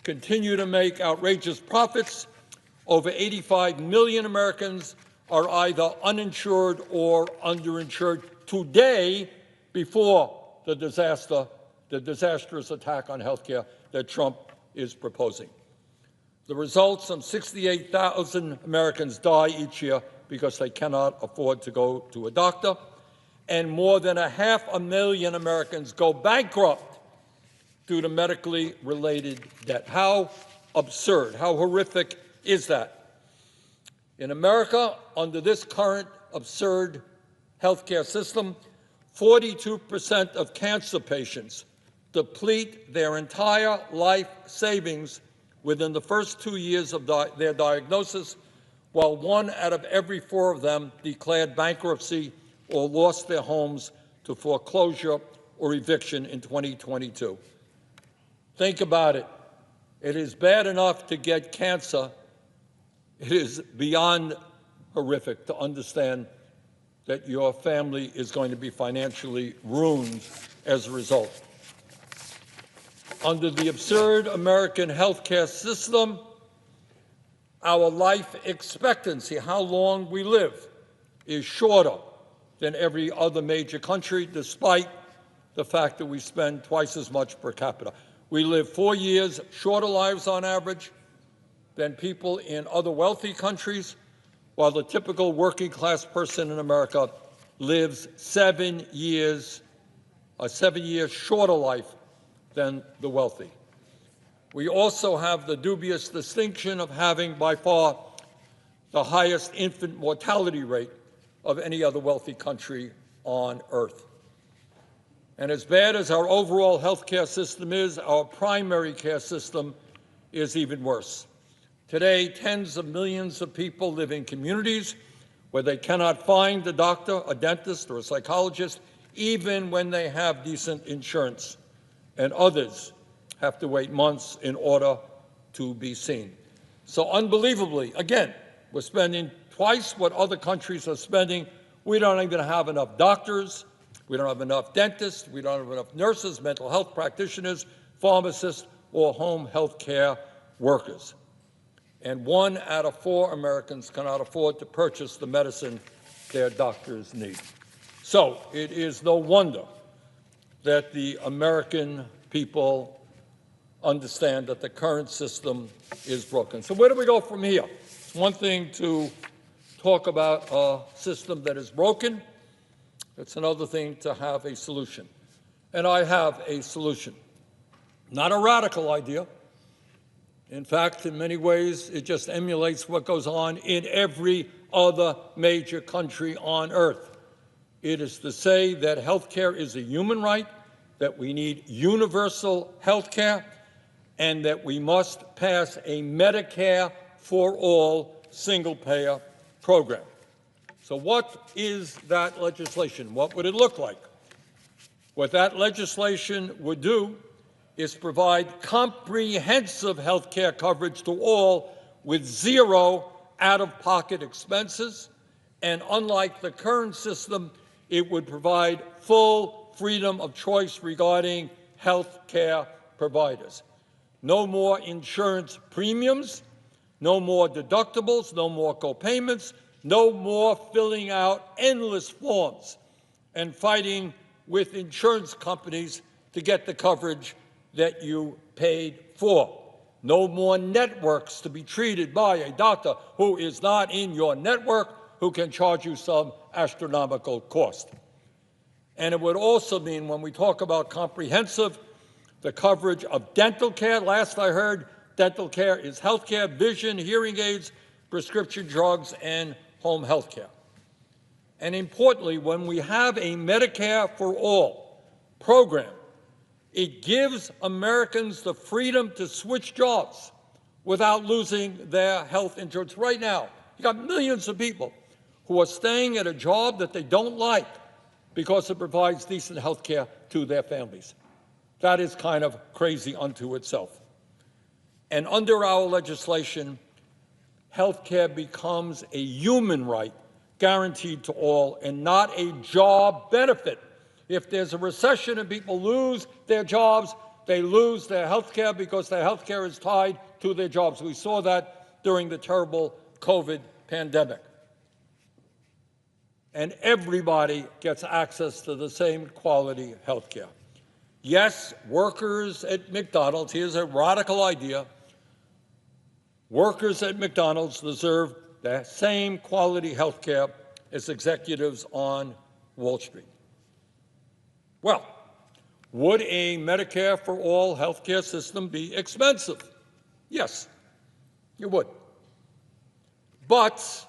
continue to make outrageous profits, over 85 million Americans are either uninsured or underinsured today before the disastrous attack on health care that Trump is proposing. The result, some 68,000 Americans die each year because they cannot afford to go to a doctor, and more than 500,000 Americans go bankrupt due to medically related debt. How absurd, how horrific is that? In America, under this current absurd healthcare system, 42% of cancer patients deplete their entire life savings within the first 2 years of their diagnosis, while 1 out of every 4 of them declared bankruptcy or lost their homes to foreclosure or eviction in 2022. Think about it. It is bad enough to get cancer. It is beyond horrific to understand that your family is going to be financially ruined as a result. Under the absurd American healthcare system, our life expectancy, how long we live, is shorter than every other major country, despite the fact that we spend twice as much per capita. We live 4 years shorter lives on average than people in other wealthy countries, while the typical working-class person in America lives 7 years, a 7-year shorter life than the wealthy. We also have the dubious distinction of having by far the highest infant mortality rate of any other wealthy country on earth. And as bad as our overall healthcare system is, our primary care system is even worse. Today, tens of millions of people live in communities where they cannot find a doctor, a dentist, or a psychologist, even when they have decent insurance, and others have to wait months in order to be seen. So unbelievably, again, we're spending twice what other countries are spending. We don't even have enough doctors. We don't have enough dentists. We don't have enough nurses, mental health practitioners, pharmacists, or home health care workers. And 1 out of 4 Americans cannot afford to purchase the medicine their doctors need. So it is no wonder that the American people understand that the current system is broken. So where do we go from here? It's one thing to talk about a system that is broken. It's another thing to have a solution. And I have a solution. Not a radical idea. In fact, in many ways, it just emulates what goes on in every other major country on earth. It is to say that health care is a human right, that we need universal health care, and that we must pass a Medicare for all single-payer program. So what is that legislation? What would it look like? What that legislation would do is provide comprehensive health care coverage to all with zero out-of-pocket expenses, and unlike the current system, it would provide full freedom of choice regarding health care providers. No more insurance premiums, no more deductibles, no more co-payments, no more filling out endless forms and fighting with insurance companies to get the coverage that you paid for. No more networks to be treated by a doctor who is not in your network, who can charge you some astronomical cost. And it would also mean, when we talk about comprehensive, the coverage of dental care. Last I heard, dental care is health care, vision, hearing aids, prescription drugs, and home health care. And importantly, when we have a Medicare for All program, it gives Americans the freedom to switch jobs without losing their health insurance. Right now, you got millions of people who are staying at a job that they don't like because it provides decent health care to their families. That is kind of crazy unto itself. And under our legislation, health care becomes a human right guaranteed to all and not a job benefit. If there's a recession and people lose their jobs, they lose their health care because their health care is tied to their jobs. We saw that during the terrible COVID pandemic. And everybody gets access to the same quality health care. Yes, workers at McDonald's, here's a radical idea, workers at McDonald's deserve the same quality health care as executives on Wall Street. Well, would a Medicare for all health care system be expensive? Yes, it would. But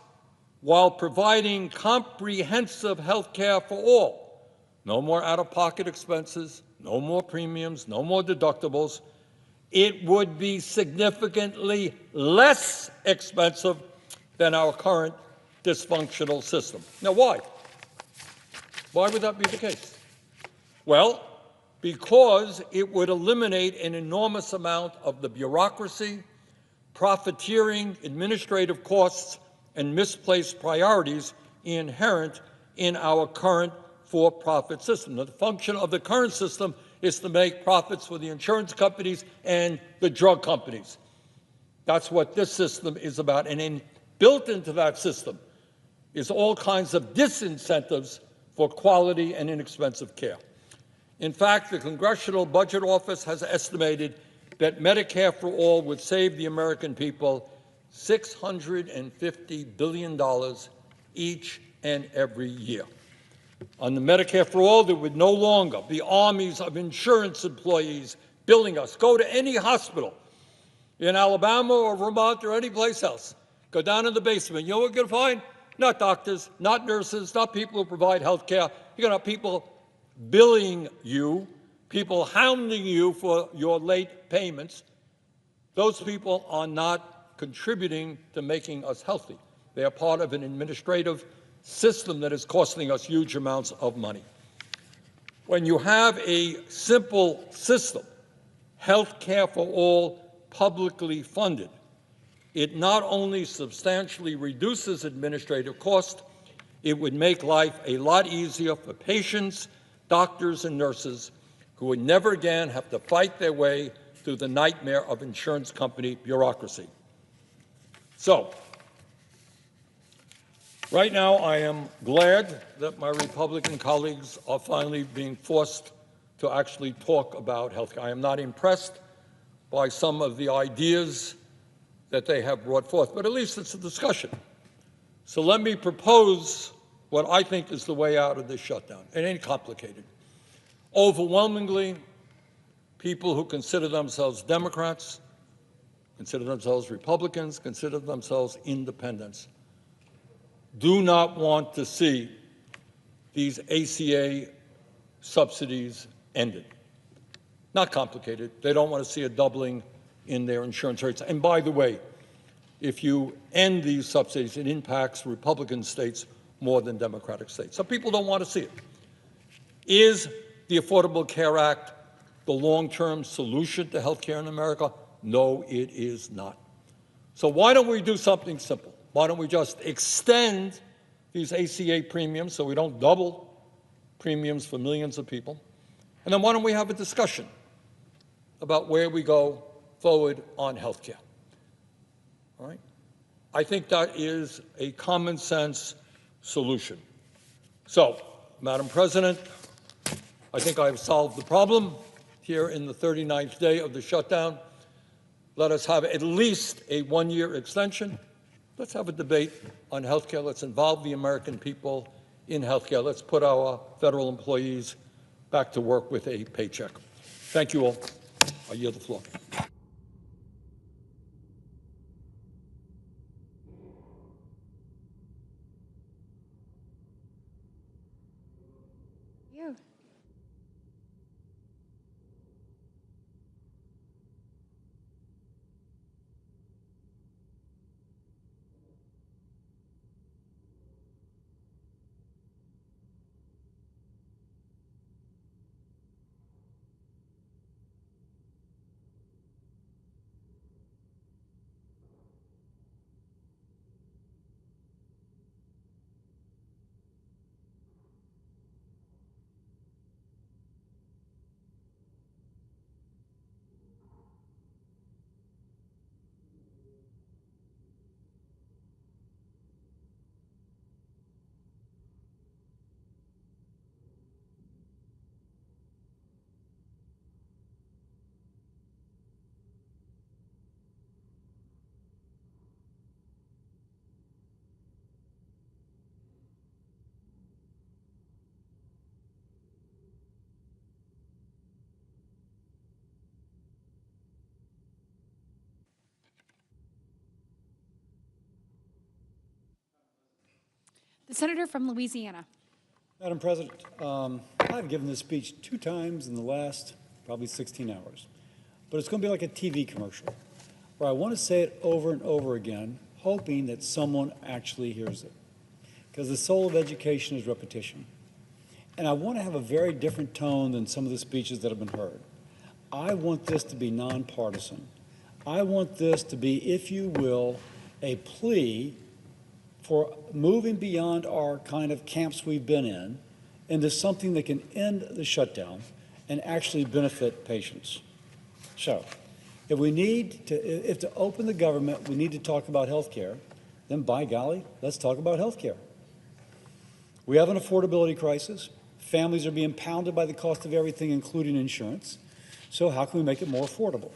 while providing comprehensive health care for all, no more out-of-pocket expenses, no more premiums, no more deductibles, it would be significantly less expensive than our current dysfunctional system. Now, why? Why would that be the case? Well, because it would eliminate an enormous amount of the bureaucracy, profiteering, administrative costs, and misplaced priorities inherent in our current for-profit system. Now, the function of the current system is to make profits for the insurance companies and the drug companies. That's what this system is about. And built into that system is all kinds of disincentives for quality and inexpensive care. In fact, the Congressional Budget Office has estimated that Medicare for All would save the American people $650 billion each and every year. On the Medicare for All, there would no longer be armies of insurance employees billing us. Go to any hospital in Alabama or Vermont or any place else. Go down in the basement. You know what you're going to find? Not doctors, not nurses, not people who provide health care. You're going to have people billing you, people hounding you for your late payments. Those people are not contributing to making us healthy. They are part of an administrative system that is costing us huge amounts of money. When you have a simple system, health care for all, publicly funded, it not only substantially reduces administrative cost, it would make life a lot easier for patients, doctors, and nurses who would never again have to fight their way through the nightmare of insurance company bureaucracy. So, right now I am glad that my Republican colleagues are finally being forced to actually talk about health care. I am not impressed by some of the ideas that they have brought forth, but at least it's a discussion. So let me propose what I think is the way out of this shutdown. It ain't complicated. Overwhelmingly, people who consider themselves Democrats, consider themselves Republicans, consider themselves independents, do not want to see these ACA subsidies ended. Not complicated. They don't want to see a doubling in their insurance rates. And by the way, if you end these subsidies, it impacts Republican states more than Democratic states. So people don't want to see it. Is the Affordable Care Act the long-term solution to health care in America? No, it is not. So why don't we do something simple? Why don't we just extend these ACA premiums so we don't double premiums for millions of people? And then why don't we have a discussion about where we go forward on health care? All right? I think that is a common sense solution. So, Madam President, I think I've solved the problem here in the 39th day of the shutdown. Let us have at least a one-year extension. Let's have a debate on health care. Let's involve the American people in health care. Let's put our federal employees back to work with a paycheck. Thank you all. I yield the floor. You. The senator from Louisiana. Madam President, I've given this speech 2 times in the last probably 16 hours, but it's going to be like a TV commercial where I want to say it over and over again, hoping that someone actually hears it, because the soul of education is repetition. And I want to have a very different tone than some of the speeches that have been heard. I want this to be nonpartisan. I want this to be, if you will, a plea for moving beyond our kind of camps we've been in into something that can end the shutdown and actually benefit patients. So, if we need to open the government, we need to talk about health care, then by golly, let's talk about health care. We have an affordability crisis. Families are being pounded by the cost of everything, including insurance. So how can we make it more affordable?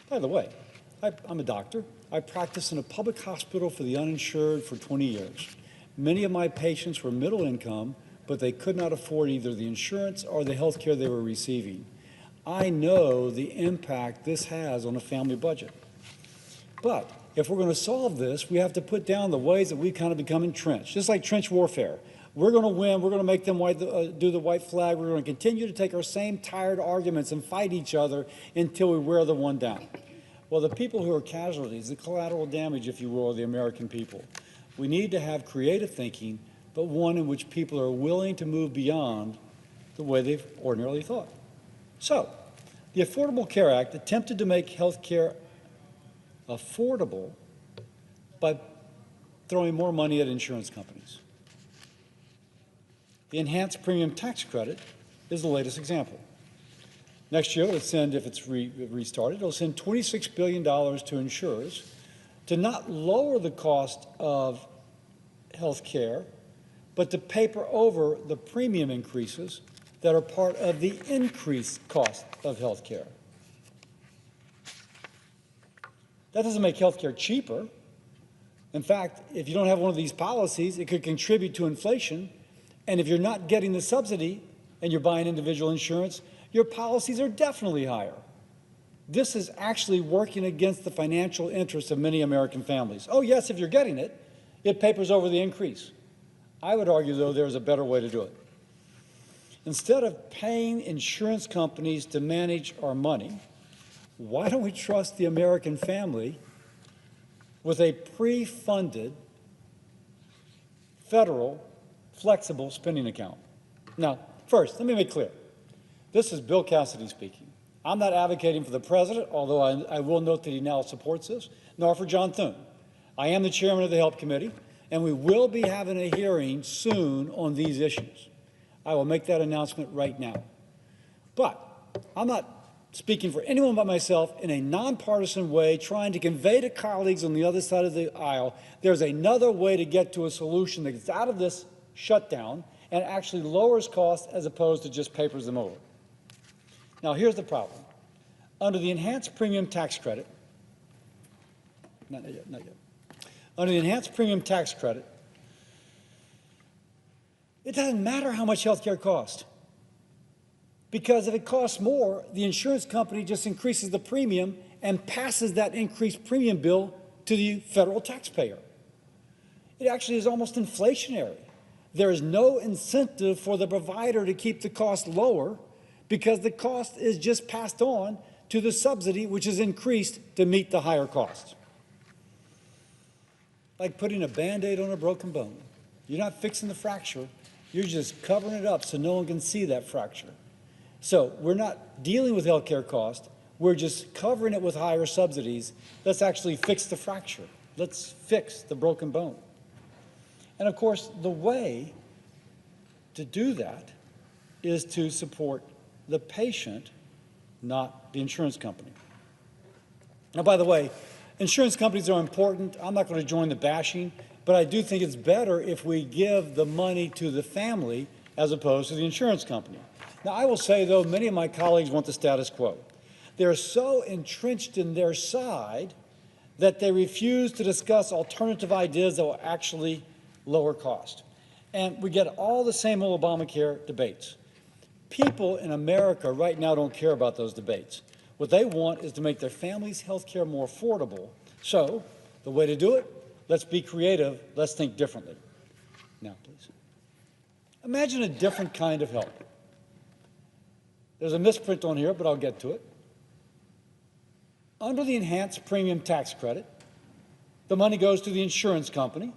By the way, I'm a doctor. I practiced in a public hospital for the uninsured for 20 years. Many of my patients were middle income, but they could not afford either the insurance or the health care they were receiving. I know the impact this has on a family budget. But if we're going to solve this, we have to put down the ways that we've kind of become entrenched, just like trench warfare. We're going to win. We're going to make them do the white flag. We're going to continue to take our same tired arguments and fight each other until we wear the one down. Well, the people who are casualties, the collateral damage, if you will, are the American people. We need to have creative thinking, but one in which people are willing to move beyond the way they've ordinarily thought. So, the Affordable Care Act attempted to make health care affordable by throwing more money at insurance companies. The enhanced premium tax credit is the latest example. Next year, it'll send, if it's restarted, it'll send $26 billion to insurers to not lower the cost of health care, but to paper over the premium increases that are part of the increased cost of health care. That doesn't make health care cheaper. In fact, if you don't have one of these policies, it could contribute to inflation. And if you're not getting the subsidy and you're buying individual insurance, your policies are definitely higher. This is actually working against the financial interests of many American families. Oh, yes, if you're getting it, it papers over the increase. I would argue, though, there's a better way to do it. Instead of paying insurance companies to manage our money, why don't we trust the American family with a pre-funded federal flexible spending account? Now, first, let me make clear. This is Bill Cassidy speaking. I'm not advocating for the president, although I will note that he now supports this, nor for John Thune. I am the chairman of the Help Committee, and we will be having a hearing soon on these issues. I will make that announcement right now. But I'm not speaking for anyone but myself in a nonpartisan way, trying to convey to colleagues on the other side of the aisle there's another way to get to a solution that gets out of this shutdown and actually lowers costs as opposed to just papers them over. Now, here's the problem. Under the enhanced premium tax credit, not yet. Under the enhanced premium tax credit, it doesn't matter how much health care costs. Because if it costs more, the insurance company just increases the premium and passes that increased premium bill to the federal taxpayer. It actually is almost inflationary. There is no incentive for the provider to keep the cost lower because the cost is just passed on to the subsidy, which is increased to meet the higher cost. Like putting a Band-Aid on a broken bone. You're not fixing the fracture, you're just covering it up so no one can see that fracture. So we're not dealing with health care costs, we're just covering it with higher subsidies. Let's actually fix the fracture. Let's fix the broken bone. And of course, the way to do that is to support the patient, not the insurance company. Now, by the way, insurance companies are important. I'm not going to join the bashing, but I do think it's better if we give the money to the family as opposed to the insurance company. Now, I will say, though, many of my colleagues want the status quo. They're so entrenched in their side that they refuse to discuss alternative ideas that will actually lower cost. And we get all the same old Obamacare debates. People in America right now don't care about those debates. What they want is to make their families' health care more affordable. So the way to do it, let's be creative, let's think differently. Now, please. Imagine a different kind of help. There's a misprint on here, but I'll get to it. Under the enhanced premium tax credit, the money goes to the insurance company.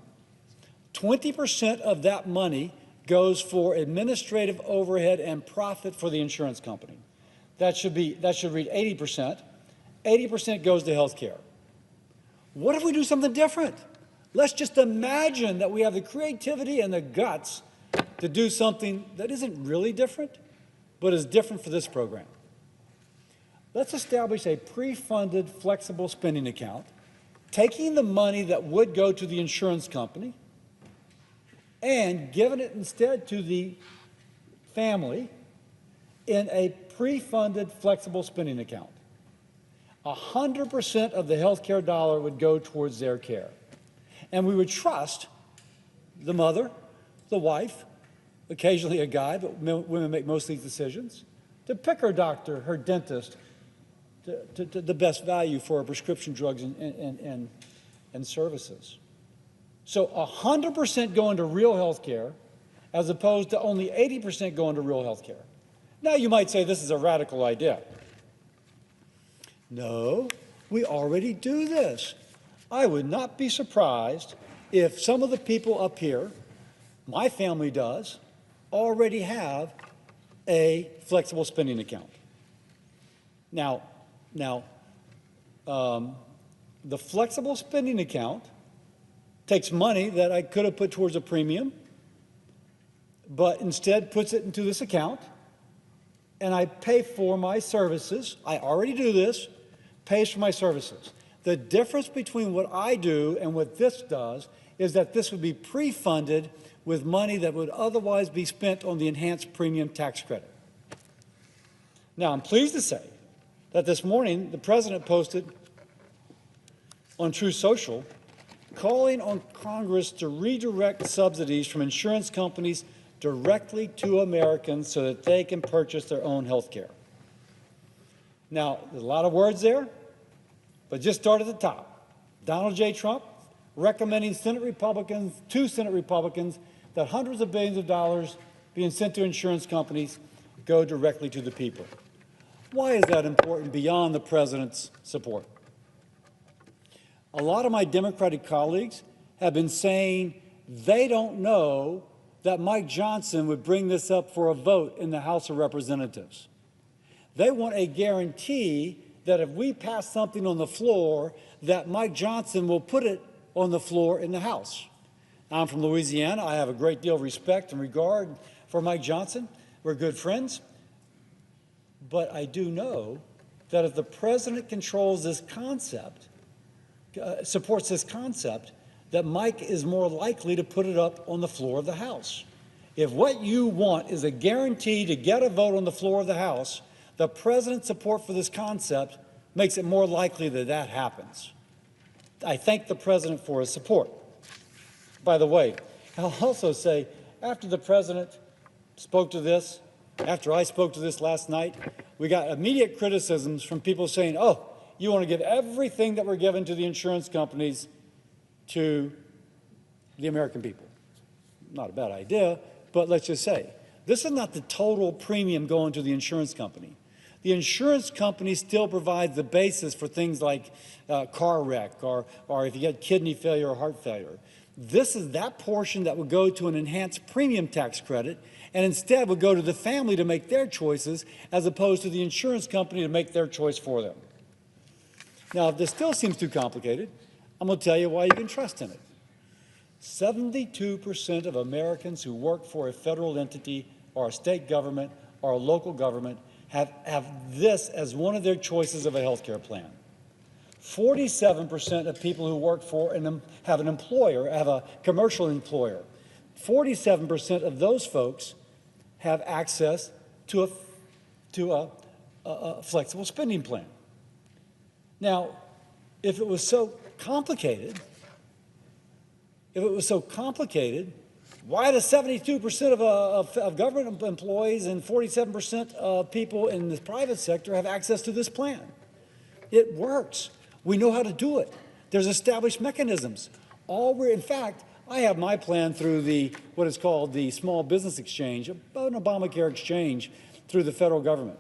20% of that money goes for administrative overhead and profit for the insurance company. That should read 80%. 80% goes to health care. What if we do something different? Let's just imagine that we have the creativity and the guts to do something that isn't really different, but is different for this program. Let's establish a pre-funded flexible spending account, taking the money that would go to the insurance company and giving it instead to the family in a pre-funded flexible spending account. 100% of the health care dollar would go towards their care. And we would trust the mother, the wife, occasionally a guy, but women make most of these decisions, to pick her doctor, her dentist, to the best value for her prescription drugs and services. So 100% going to real health care as opposed to only 80% going to real health care. Now you might say this is a radical idea. No, we already do this. I would not be surprised if some of the people up here, my family does, already have a flexible spending account. Now, the flexible spending account takes money that I could have put towards a premium, but instead puts it into this account, and I pay for my services. I already do this, pays for my services. The difference between what I do and what this does is that this would be pre-funded with money that would otherwise be spent on the enhanced premium tax credit. Now, I'm pleased to say that this morning the president posted on True Social, calling on Congress to redirect subsidies from insurance companies directly to Americans so that they can purchase their own health care. Now, there's a lot of words there, but just start at the top. Donald J. Trump recommending two Senate Republicans, that hundreds of billions of dollars being sent to insurance companies go directly to the people. Why is that important beyond the president's support? A lot of my Democratic colleagues have been saying they don't know that Mike Johnson would bring this up for a vote in the House of Representatives. They want a guarantee that if we pass something on the floor, that Mike Johnson will put it on the floor in the House. I'm from Louisiana. I have a great deal of respect and regard for Mike Johnson. We're good friends. But I do know that if the president controls this concept, supports this concept, that Mike is more likely to put it up on the floor of the House. If what you want is a guarantee to get a vote on the floor of the House, the president's support for this concept makes it more likely that that happens. I thank the president for his support. By the way, I'll also say, after the president spoke to this, after I spoke to this last night, we got immediate criticisms from people saying, oh, you want to give everything that we're giving to the insurance companies to the American people. Not a bad idea, but let's just say, this is not the total premium going to the insurance company. The insurance company still provides the basis for things like car wreck or if you get kidney failure or heart failure. This is that portion that would go to an enhanced premium tax credit and instead would go to the family to make their choices as opposed to the insurance company to make their choice for them. Now, if this still seems too complicated, I'm going to tell you why you can trust in it. 72% of Americans who work for a federal entity or a state government or a local government have this as one of their choices of a health care plan. 47% of people who work for and have an employer, have a commercial employer, 47% of those folks have access to a flexible spending plan. Now, if it was so complicated, why do 72% of government employees and 47% of people in the private sector have access to this plan? It works. We know how to do it. There's established mechanisms. In fact, I have my plan through what is called the Small Business Exchange, an Obamacare exchange through the federal government.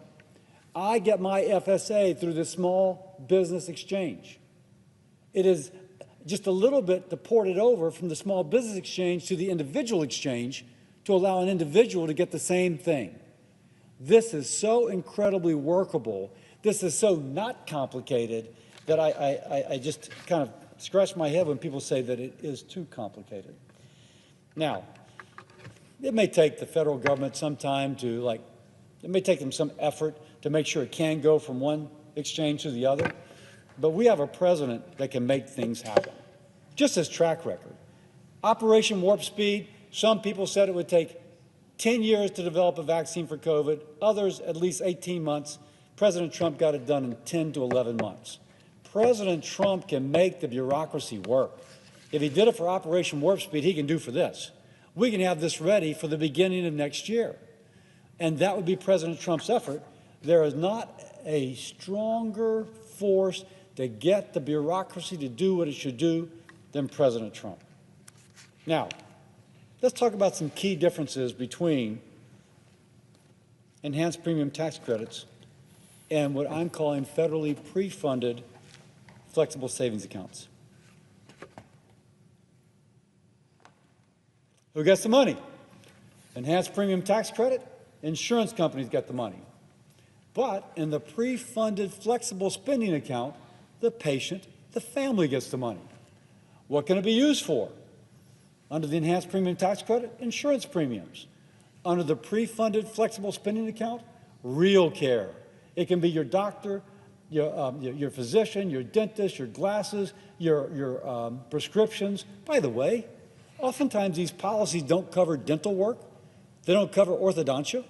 I get my FSA through the Small Business Exchange. It is just a little bit to port it over from the Small Business Exchange to the individual exchange to allow an individual to get the same thing. This is so incredibly workable. This is so not complicated that I just kind of scratch my head when people say that it is too complicated. Now, it may take the federal government some time it may take them some effort to make sure it can go from one exchange to the other, but we have a president that can make things happen. Just his track record. Operation Warp Speed, some people said it would take 10 years to develop a vaccine for COVID, others at least 18 months. President Trump got it done in 10 to 11 months. President Trump can make the bureaucracy work. If he did it for Operation Warp Speed, he can do for this. We can have this ready for the beginning of next year. And that would be President Trump's effort. There is not a stronger force to get the bureaucracy to do what it should do than President Trump. Now, let's talk about some key differences between enhanced premium tax credits and what I'm calling federally pre-funded flexible savings accounts. Who gets the money? Enhanced premium tax credit, insurance companies get the money. But in the pre-funded flexible spending account, the patient, the family gets the money. What can it be used for? Under the enhanced premium tax credit, insurance premiums. Under the pre-funded flexible spending account, real care. It can be your doctor, your physician, your dentist, your glasses, your prescriptions. By the way, oftentimes these policies don't cover dental work. They don't cover orthodontia.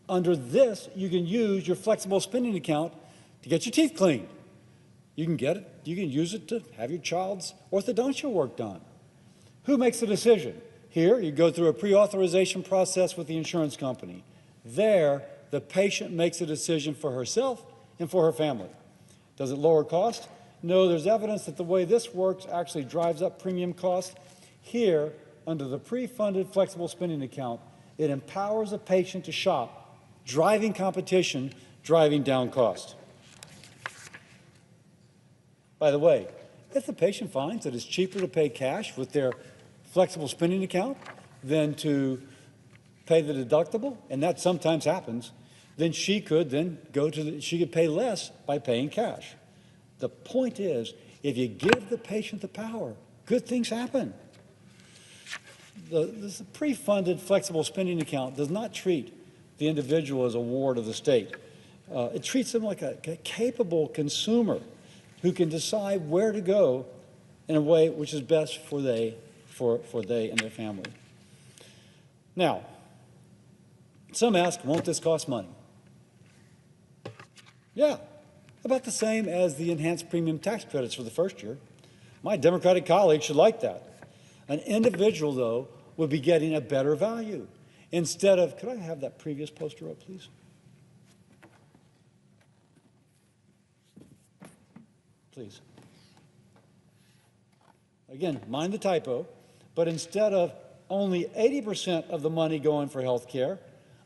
Under this, you can use your flexible spending account to get your teeth cleaned, You can get it. You can use it to have your child's orthodontia work done. Who makes the decision? Here, you go through a pre-authorization process with the insurance company. There, the patient makes a decision for herself and for her family. Does it lower cost? No, there's evidence that the way this works actually drives up premium costs. Here, under the pre-funded flexible spending account, it empowers a patient to shop, driving competition, driving down cost. By the way, if the patient finds that it's cheaper to pay cash with their flexible spending account than to pay the deductible, and that sometimes happens, then she could pay less by paying cash. The point is, if you give the patient the power, good things happen. This pre-funded flexible spending account does not treat the individual as a ward of the state. It treats them like a capable consumer who can decide where to go in a way which is best for they and their family. Now, some ask, won't this cost money? Yeah, about the same as the enhanced premium tax credits for the first year. My Democratic colleagues should like that. An individual, though, would be getting a better value. Instead of, could I have that previous poster up, please? Please. Again, mind the typo, but instead of only 80% of the money going for health care,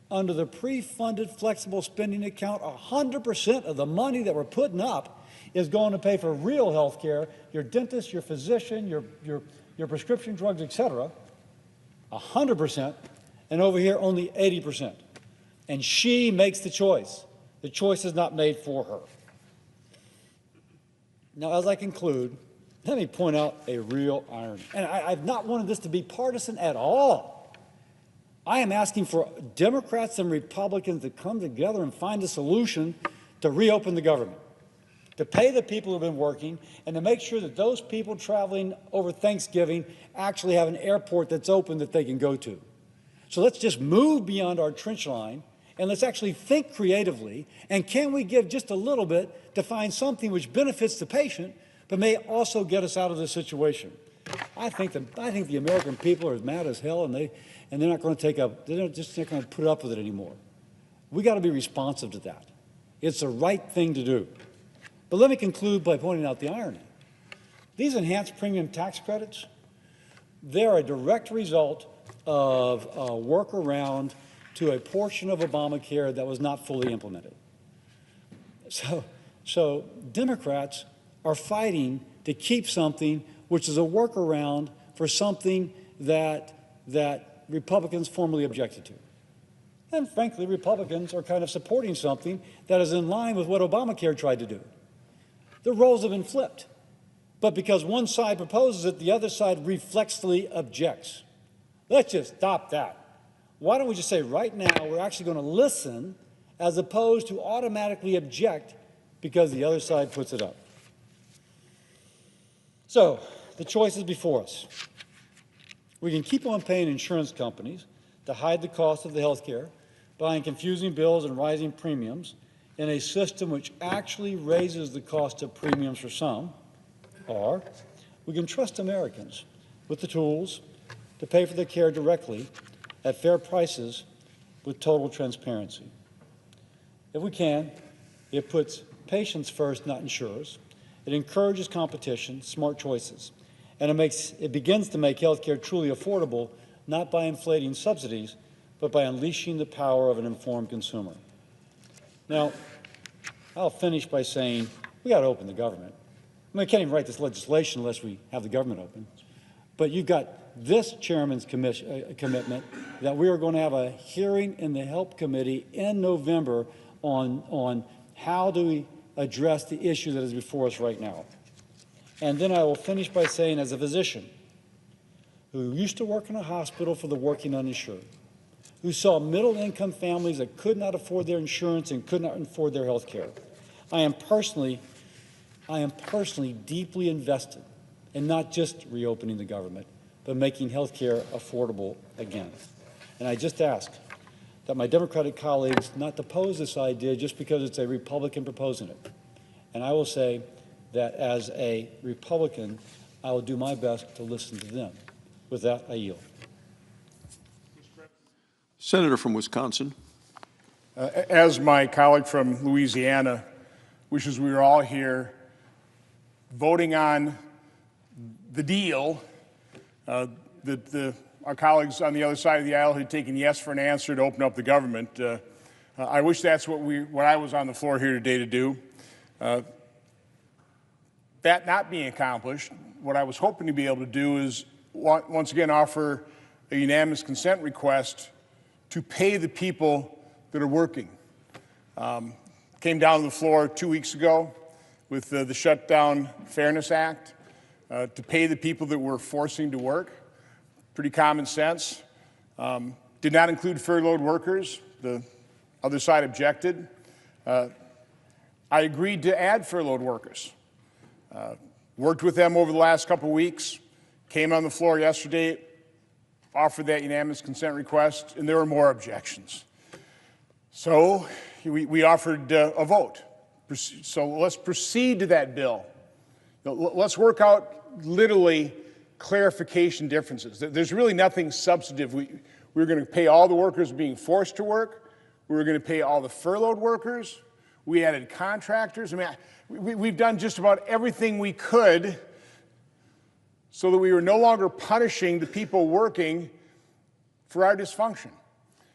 under the pre-funded flexible spending account, 100% of the money that we're putting up is going to pay for real health care, your dentist, your physician, your prescription drugs, etc. 100%, and over here only 80%. And she makes the choice. The choice is not made for her. Now, as I conclude, let me point out a real irony. And I've not wanted this to be partisan at all. I am asking for Democrats and Republicans to come together and find a solution to reopen the government, to pay the people who have been working, and to make sure that those people traveling over Thanksgiving actually have an airport that's open that they can go to. So let's just move beyond our trench line, and let's actually think creatively, and can we give just a little bit to find something which benefits the patient, but may also get us out of this situation? I think the American people are as mad as hell, and they're not going to they're just not going to put up with it anymore. We got to be responsive to that. It's the right thing to do. But let me conclude by pointing out the irony. These enhanced premium tax credits, they're a direct result of a workaround to a portion of Obamacare that was not fully implemented. So Democrats are fighting to keep something which is a workaround for something that Republicans formally objected to. And frankly, Republicans are kind of supporting something that is in line with what Obamacare tried to do. The roles have been flipped. But because one side proposes it, the other side reflexively objects. Let's just stop that. Why don't we just say right now we're actually going to listen as opposed to automatically object because the other side puts it up. So the choice is before us. We can keep on paying insurance companies to hide the cost of the health care, buying confusing bills and rising premiums in a system which actually raises the cost of premiums for some, or we can trust Americans with the tools to pay for their care directly at fair prices with total transparency. If we can, it puts patients first, not insurers. It encourages competition, smart choices, and it begins to make health care truly affordable, not by inflating subsidies, but by unleashing the power of an informed consumer. Now, I'll finish by saying we got to open the government. I mean, I can't even write this legislation unless we have the government open. But you've got this chairman's commitment that we are going to have a hearing in the Help Committee in November on how do we address the issue that is before us right now. And then I will finish by saying, as a physician who used to work in a hospital for the working uninsured, who saw middle-income families that could not afford their insurance and could not afford their health care, I am personally deeply invested in not just reopening the government, but making health care affordable again. And I just ask that my Democratic colleagues not to oppose this idea just because it's a Republican proposing it. And I will say, that as a Republican, I will do my best to listen to them. With that, I yield. Senator from Wisconsin. As my colleague from Louisiana wishes we were all here voting on the deal, our colleagues on the other side of the aisle had taken yes for an answer to open up the government. I wish that's what I was on the floor here today to do. That not being accomplished, what I was hoping to be able to do is once again offer a unanimous consent request to pay the people that are working. Came down to the floor 2 weeks ago with the Shutdown Fairness Act to pay the people that we're forcing to work. Pretty common sense. Did not include furloughed workers. The other side objected. I agreed to add furloughed workers. Worked with them over the last couple of weeks, came on the floor yesterday, offered that unanimous consent request, and there were more objections. So we offered a vote. So let's proceed to that bill. Let's work out literally clarification differences. There's really nothing substantive. We're going to pay all the workers being forced to work. We're going to pay all the furloughed workers. We added contractors. I mean, we've done just about everything we could so that we were no longer punishing the people working for our dysfunction.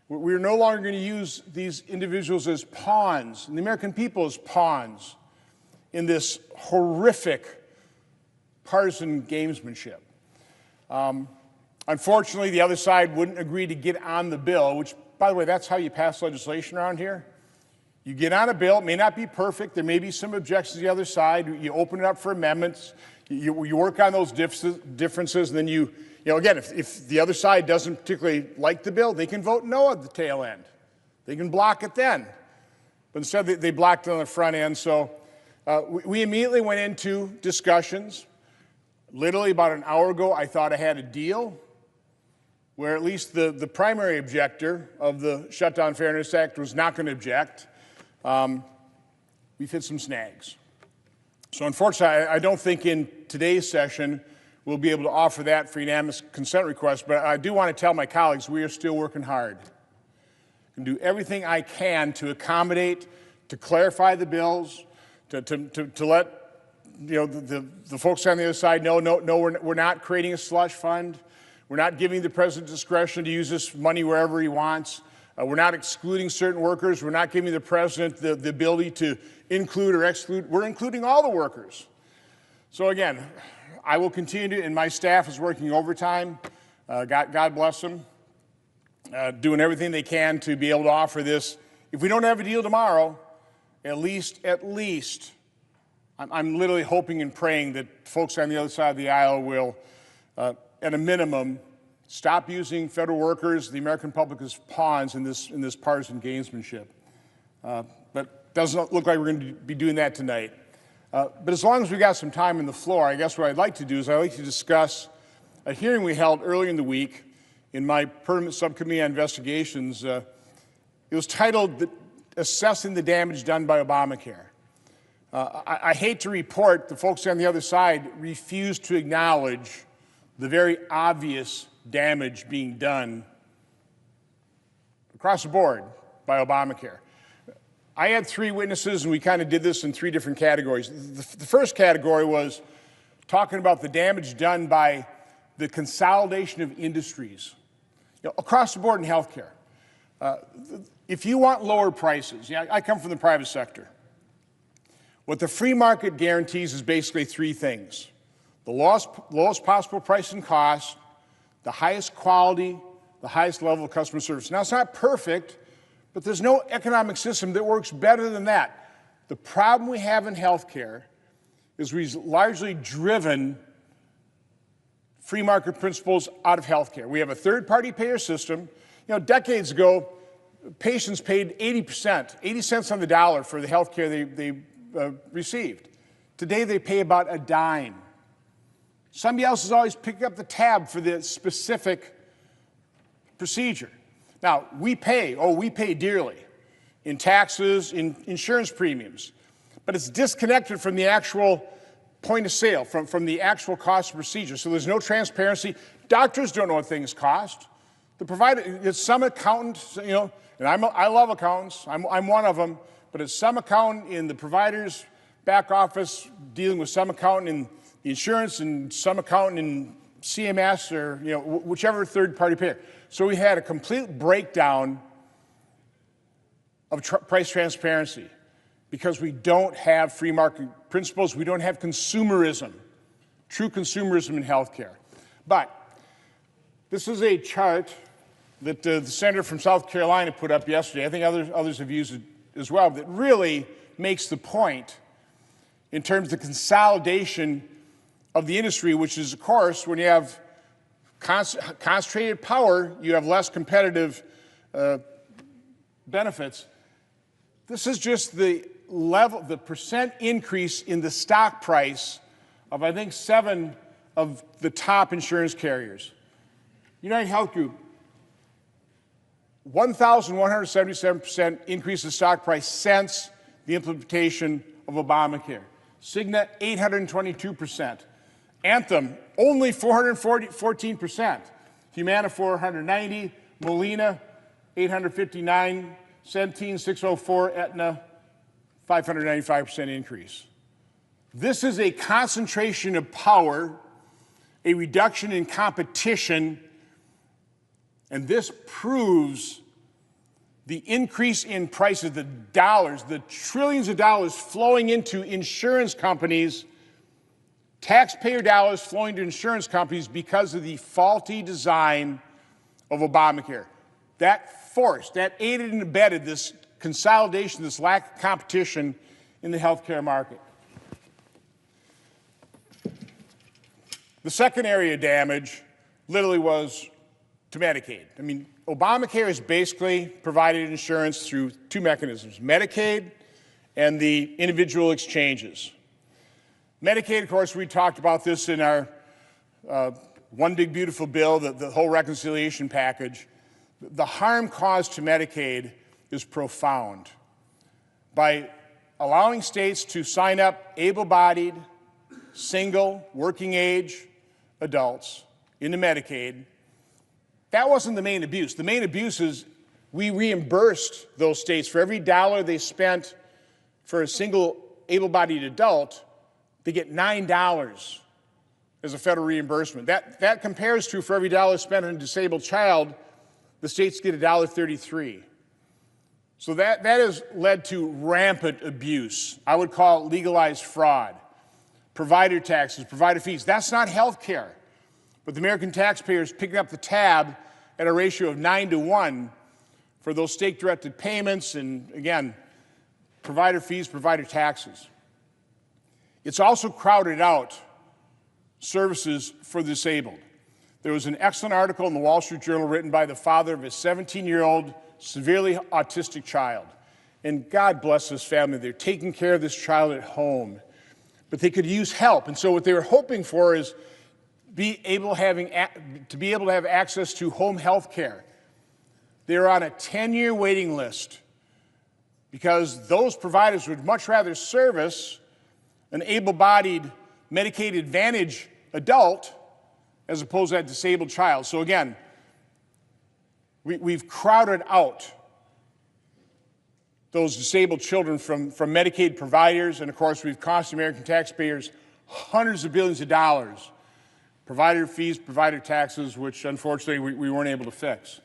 We're no longer going to use these individuals as pawns, and the American people as pawns in this horrific partisan gamesmanship. Unfortunately, the other side wouldn't agree to get on the bill, which, by the way, that's how you pass legislation around here. You get on a bill, it may not be perfect, there may be some objections to the other side, you open it up for amendments, you work on those differences, and then again, if the other side doesn't particularly like the bill, they can vote no at the tail end. They can block it then. But instead, they blocked it on the front end. So we immediately went into discussions. Literally about an hour ago, I thought I had a deal where at least the primary objector of the Shutdown Fairness Act was not going to object. We've hit some snags. So unfortunately, I don't think in today's session we'll be able to offer that for unanimous consent request, but I do want to tell my colleagues we are still working hard. I can do everything I can to accommodate, to clarify the bills, to let the folks on the other side know, no, we're not creating a slush fund. We're not giving the president discretion to use this money wherever he wants. We're not excluding certain workers. We're not giving the president the ability to include or exclude. We're including all the workers. So again, I will continue to, and my staff is working overtime. God bless them, doing everything they can to be able to offer this. If we don't have a deal tomorrow, at least, I'm literally hoping and praying that folks on the other side of the aisle will, at a minimum, stop using federal workers, the American public, as pawns in this partisan gamesmanship. But doesn't look like we're going to be doing that tonight. But as long as we got some time on the floor, I guess what I'd like to do is I'd like to discuss a hearing we held earlier in the week in my permanent subcommittee on investigations. It was titled Assessing the Damage Done by Obamacare. I hate to report the folks on the other side refused to acknowledge the very obvious damage being done across the board by Obamacare. I had three witnesses, and we kind of did this in three different categories. The first category was talking about the damage done by the consolidation of industries across the board in healthcare. If you want lower prices, I come from the private sector. What the free market guarantees is basically three things: the lowest possible price and cost, the highest quality, the highest level of customer service. Now, it's not perfect, but there's no economic system that works better than that. The problem we have in healthcare is we've largely driven free market principles out of healthcare. We have a third-party payer system. Decades ago, patients paid 80%, 80 cents on the dollar for the healthcare they received. Today, they pay about a dime. Somebody else is always picking up the tab for the specific procedure. Now, we pay dearly in taxes, in insurance premiums, but it's disconnected from the actual point of sale, from the actual cost of procedure. So there's no transparency. Doctors don't know what things cost. The provider, it's some accountant, you know, and I love accountants. I'm one of them, but it's some accountant in the provider's back office dealing with some accountant in the insurance and some accountant in CMS or, you know, whichever third-party payer. So we had a complete breakdown of price transparency because we don't have free market principles. We don't have consumerism, true consumerism in healthcare. But this is a chart that the senator from South Carolina put up yesterday. I think others have used it as well, that really makes the point in terms of consolidation of the industry, which is, of course, when you have concentrated power, you have less competitive benefits. This is just the level, the percent increase in the stock price of, I think, 7 of the top insurance carriers. United Health Group, 1,177% increase in stock price since the implementation of Obamacare. Cigna, 822%. Anthem, only 414%. Humana, 490. Molina, 859. Centene, 604. Aetna, 595% increase. This is a concentration of power, a reduction in competition, and this proves the increase in prices, the dollars, the trillions of dollars flowing into insurance companies, taxpayer dollars flowing to insurance companies because of the faulty design of Obamacare. That forced, that aided and abetted this consolidation, this lack of competition in the healthcare market. The second area of damage literally was to Medicaid. I mean, Obamacare has basically provided insurance through 2 mechanisms, Medicaid and the individual exchanges. Medicaid, of course, we talked about this in our One Big Beautiful Bill, the whole reconciliation package. The harm caused to Medicaid is profound. By allowing states to sign up able-bodied, single, working-age adults into Medicaid, that wasn't the main abuse. The main abuse is we reimbursed those states for every dollar they spent for a single able-bodied adult, they get $9 as a federal reimbursement. That compares to for every dollar spent on a disabled child, the states get $1.33. So that has led to rampant abuse. I would call it legalized fraud. Provider taxes, provider fees. That's not health care. But the American taxpayer is picking up the tab at a ratio of 9-to-1 for those state-directed payments and, again, provider fees, provider taxes. It's also crowded out services for the disabled. There was an excellent article in the Wall Street Journal written by the father of a 17-year-old severely autistic child. And God bless this family. They're taking care of this child at home. But they could use help. And so what they were hoping for is to be able to have access to home health care. They're on a 10-year waiting list because those providers would much rather service an able-bodied Medicaid Advantage adult as opposed to that disabled child. So again, we've crowded out those disabled children from Medicaid providers, and of course we've cost American taxpayers hundreds of billions of dollars. Provider fees, provider taxes, which unfortunately we weren't able to fix.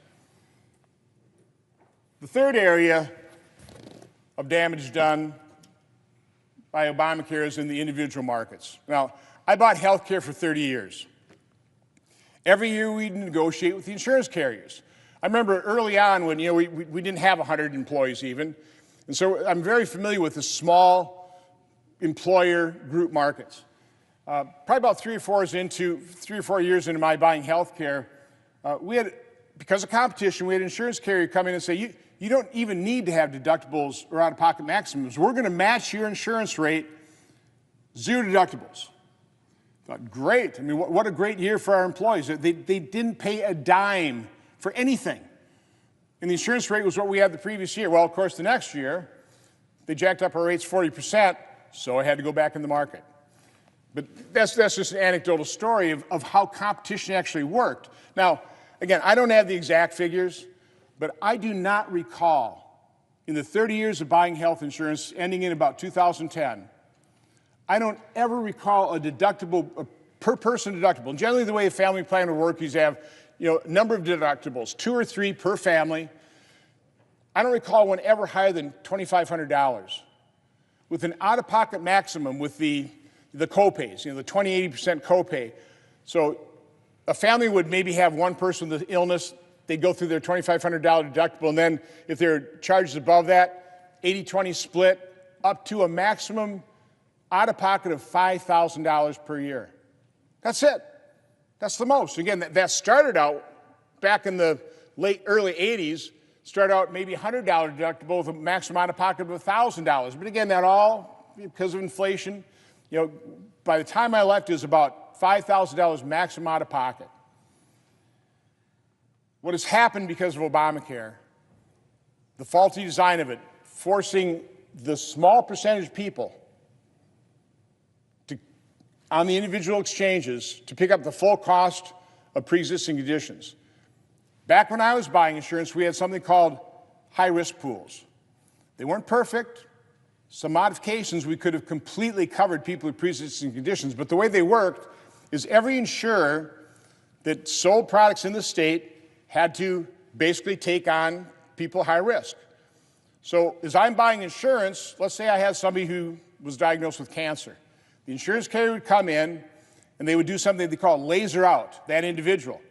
The third area of damage done by Obamacare is in the individual markets. Now, I bought health care for 30 years. Every year we'd negotiate with the insurance carriers. I remember early on when we didn't have 100 employees even, and so I'm very familiar with the small employer group markets. Probably about 3 or 4 years into my buying health care, we had, because of competition, we had an insurance carrier come in and say, you don't even need to have deductibles or out-of-pocket maximums. We're going to match your insurance rate, 0 deductibles. I thought, great. I mean, what a great year for our employees. They didn't pay a dime for anything. And the insurance rate was what we had the previous year. Well, of course, the next year, they jacked up our rates 40%, so I had to go back in the market. But that's just an anecdotal story of how competition actually worked. Now, again, I don't have the exact figures, but I do not recall in the 30 years of buying health insurance ending in about 2010, I don't ever recall a deductible, a per person deductible. And generally the way a family plan would work is you have, a number of deductibles, 2 or 3 per family. I don't recall one ever higher than $2,500 with an out-of-pocket maximum with the copays, the 20-80% copay. So a family would maybe have one person with illness, they'd go through their $2,500 deductible, and then if there are charges above that, 80-20 split, up to a maximum out-of-pocket of $5,000 per year. That's it. That's the most. Again, that started out back in the early 80s, started out maybe $100 deductible with a maximum out-of-pocket of $1,000. But again, that all, because of inflation, by the time I left, it was about $5,000 maximum out-of-pocket. What has happened because of Obamacare, the faulty design of it, forcing the small percentage of people on the individual exchanges to pick up the full cost of pre-existing conditions. Back when I was buying insurance, we had something called high-risk pools. They weren't perfect. Some modifications, we could have completely covered people with pre-existing conditions, but the way they worked is every insurer that sold products in the state had to basically take on people high risk. So as I'm buying insurance, let's say I had somebody who was diagnosed with cancer. The insurance carrier would come in and they would do something they call laser out that individual.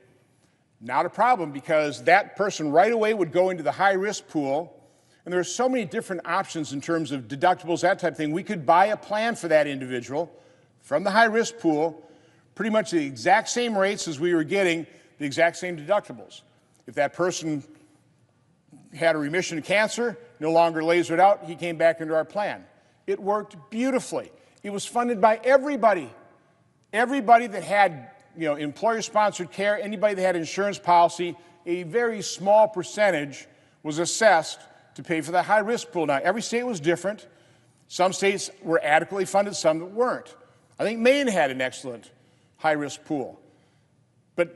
Not a problem, because that person right away would go into the high-risk pool, and there are so many different options in terms of deductibles, that type of thing. We could buy a plan for that individual from the high-risk pool, pretty much the exact same rates as we were getting, the exact same deductibles. If that person had a remission of cancer, no longer lasered out, he came back into our plan. It worked beautifully. It was funded by everybody. Everybody that had, employer-sponsored care, anybody that had insurance policy, a very small percentage was assessed to pay for the high-risk pool. Now, every state was different. Some states were adequately funded, some that weren't. I think Maine had an excellent high-risk pool. But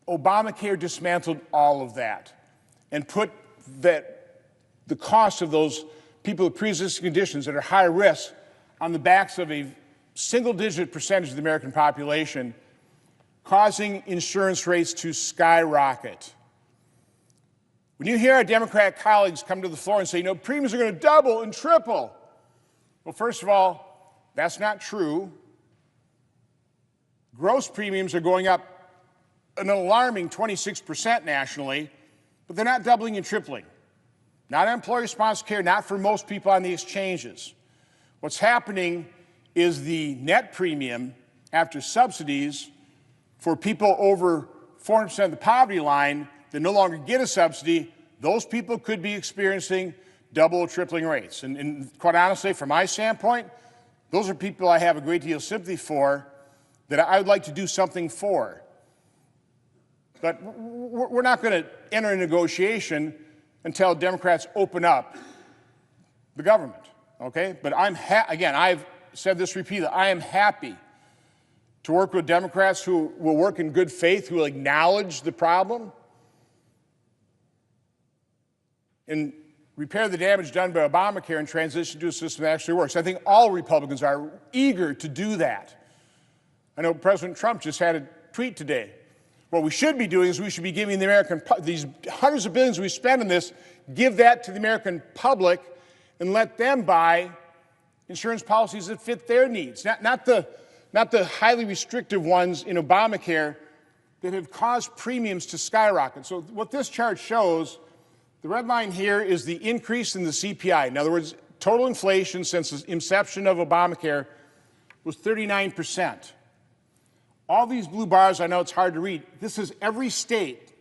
Obamacare dismantled all of that and put the cost of those people with pre-existing conditions that are high risk on the backs of a single-digit percentage of the American population, causing insurance rates to skyrocket. When you hear our Democratic colleagues come to the floor and say, premiums are going to double and triple, well, first of all, that's not true. Gross premiums are going up an alarming 26% nationally, but they're not doubling and tripling. Not on employer-sponsored care, not for most people on the exchanges. What's happening is the net premium after subsidies for people over 400% of the poverty line that no longer get a subsidy, those people could be experiencing double or tripling rates. And quite honestly, from my standpoint, those are people I have a great deal of sympathy for, that I would like to do something for. But we're not going to enter a negotiation until Democrats open up the government, okay? But again, I've said this repeatedly, I am happy to work with Democrats who will work in good faith, who will acknowledge the problem and repair the damage done by Obamacare and transition to a system that actually works. I think all Republicans are eager to do that. I know President Trump just had a tweet today. What we should be doing is we should be giving the American, these hundreds of billions we spend on this, give that to the American public and let them buy insurance policies that fit their needs, not the highly restrictive ones in Obamacare that have caused premiums to skyrocket. So what this chart shows, the red line here is the increase in the CPI. In other words, total inflation since the inception of Obamacare was 39%. All these blue bars, I know it's hard to read, this is every state,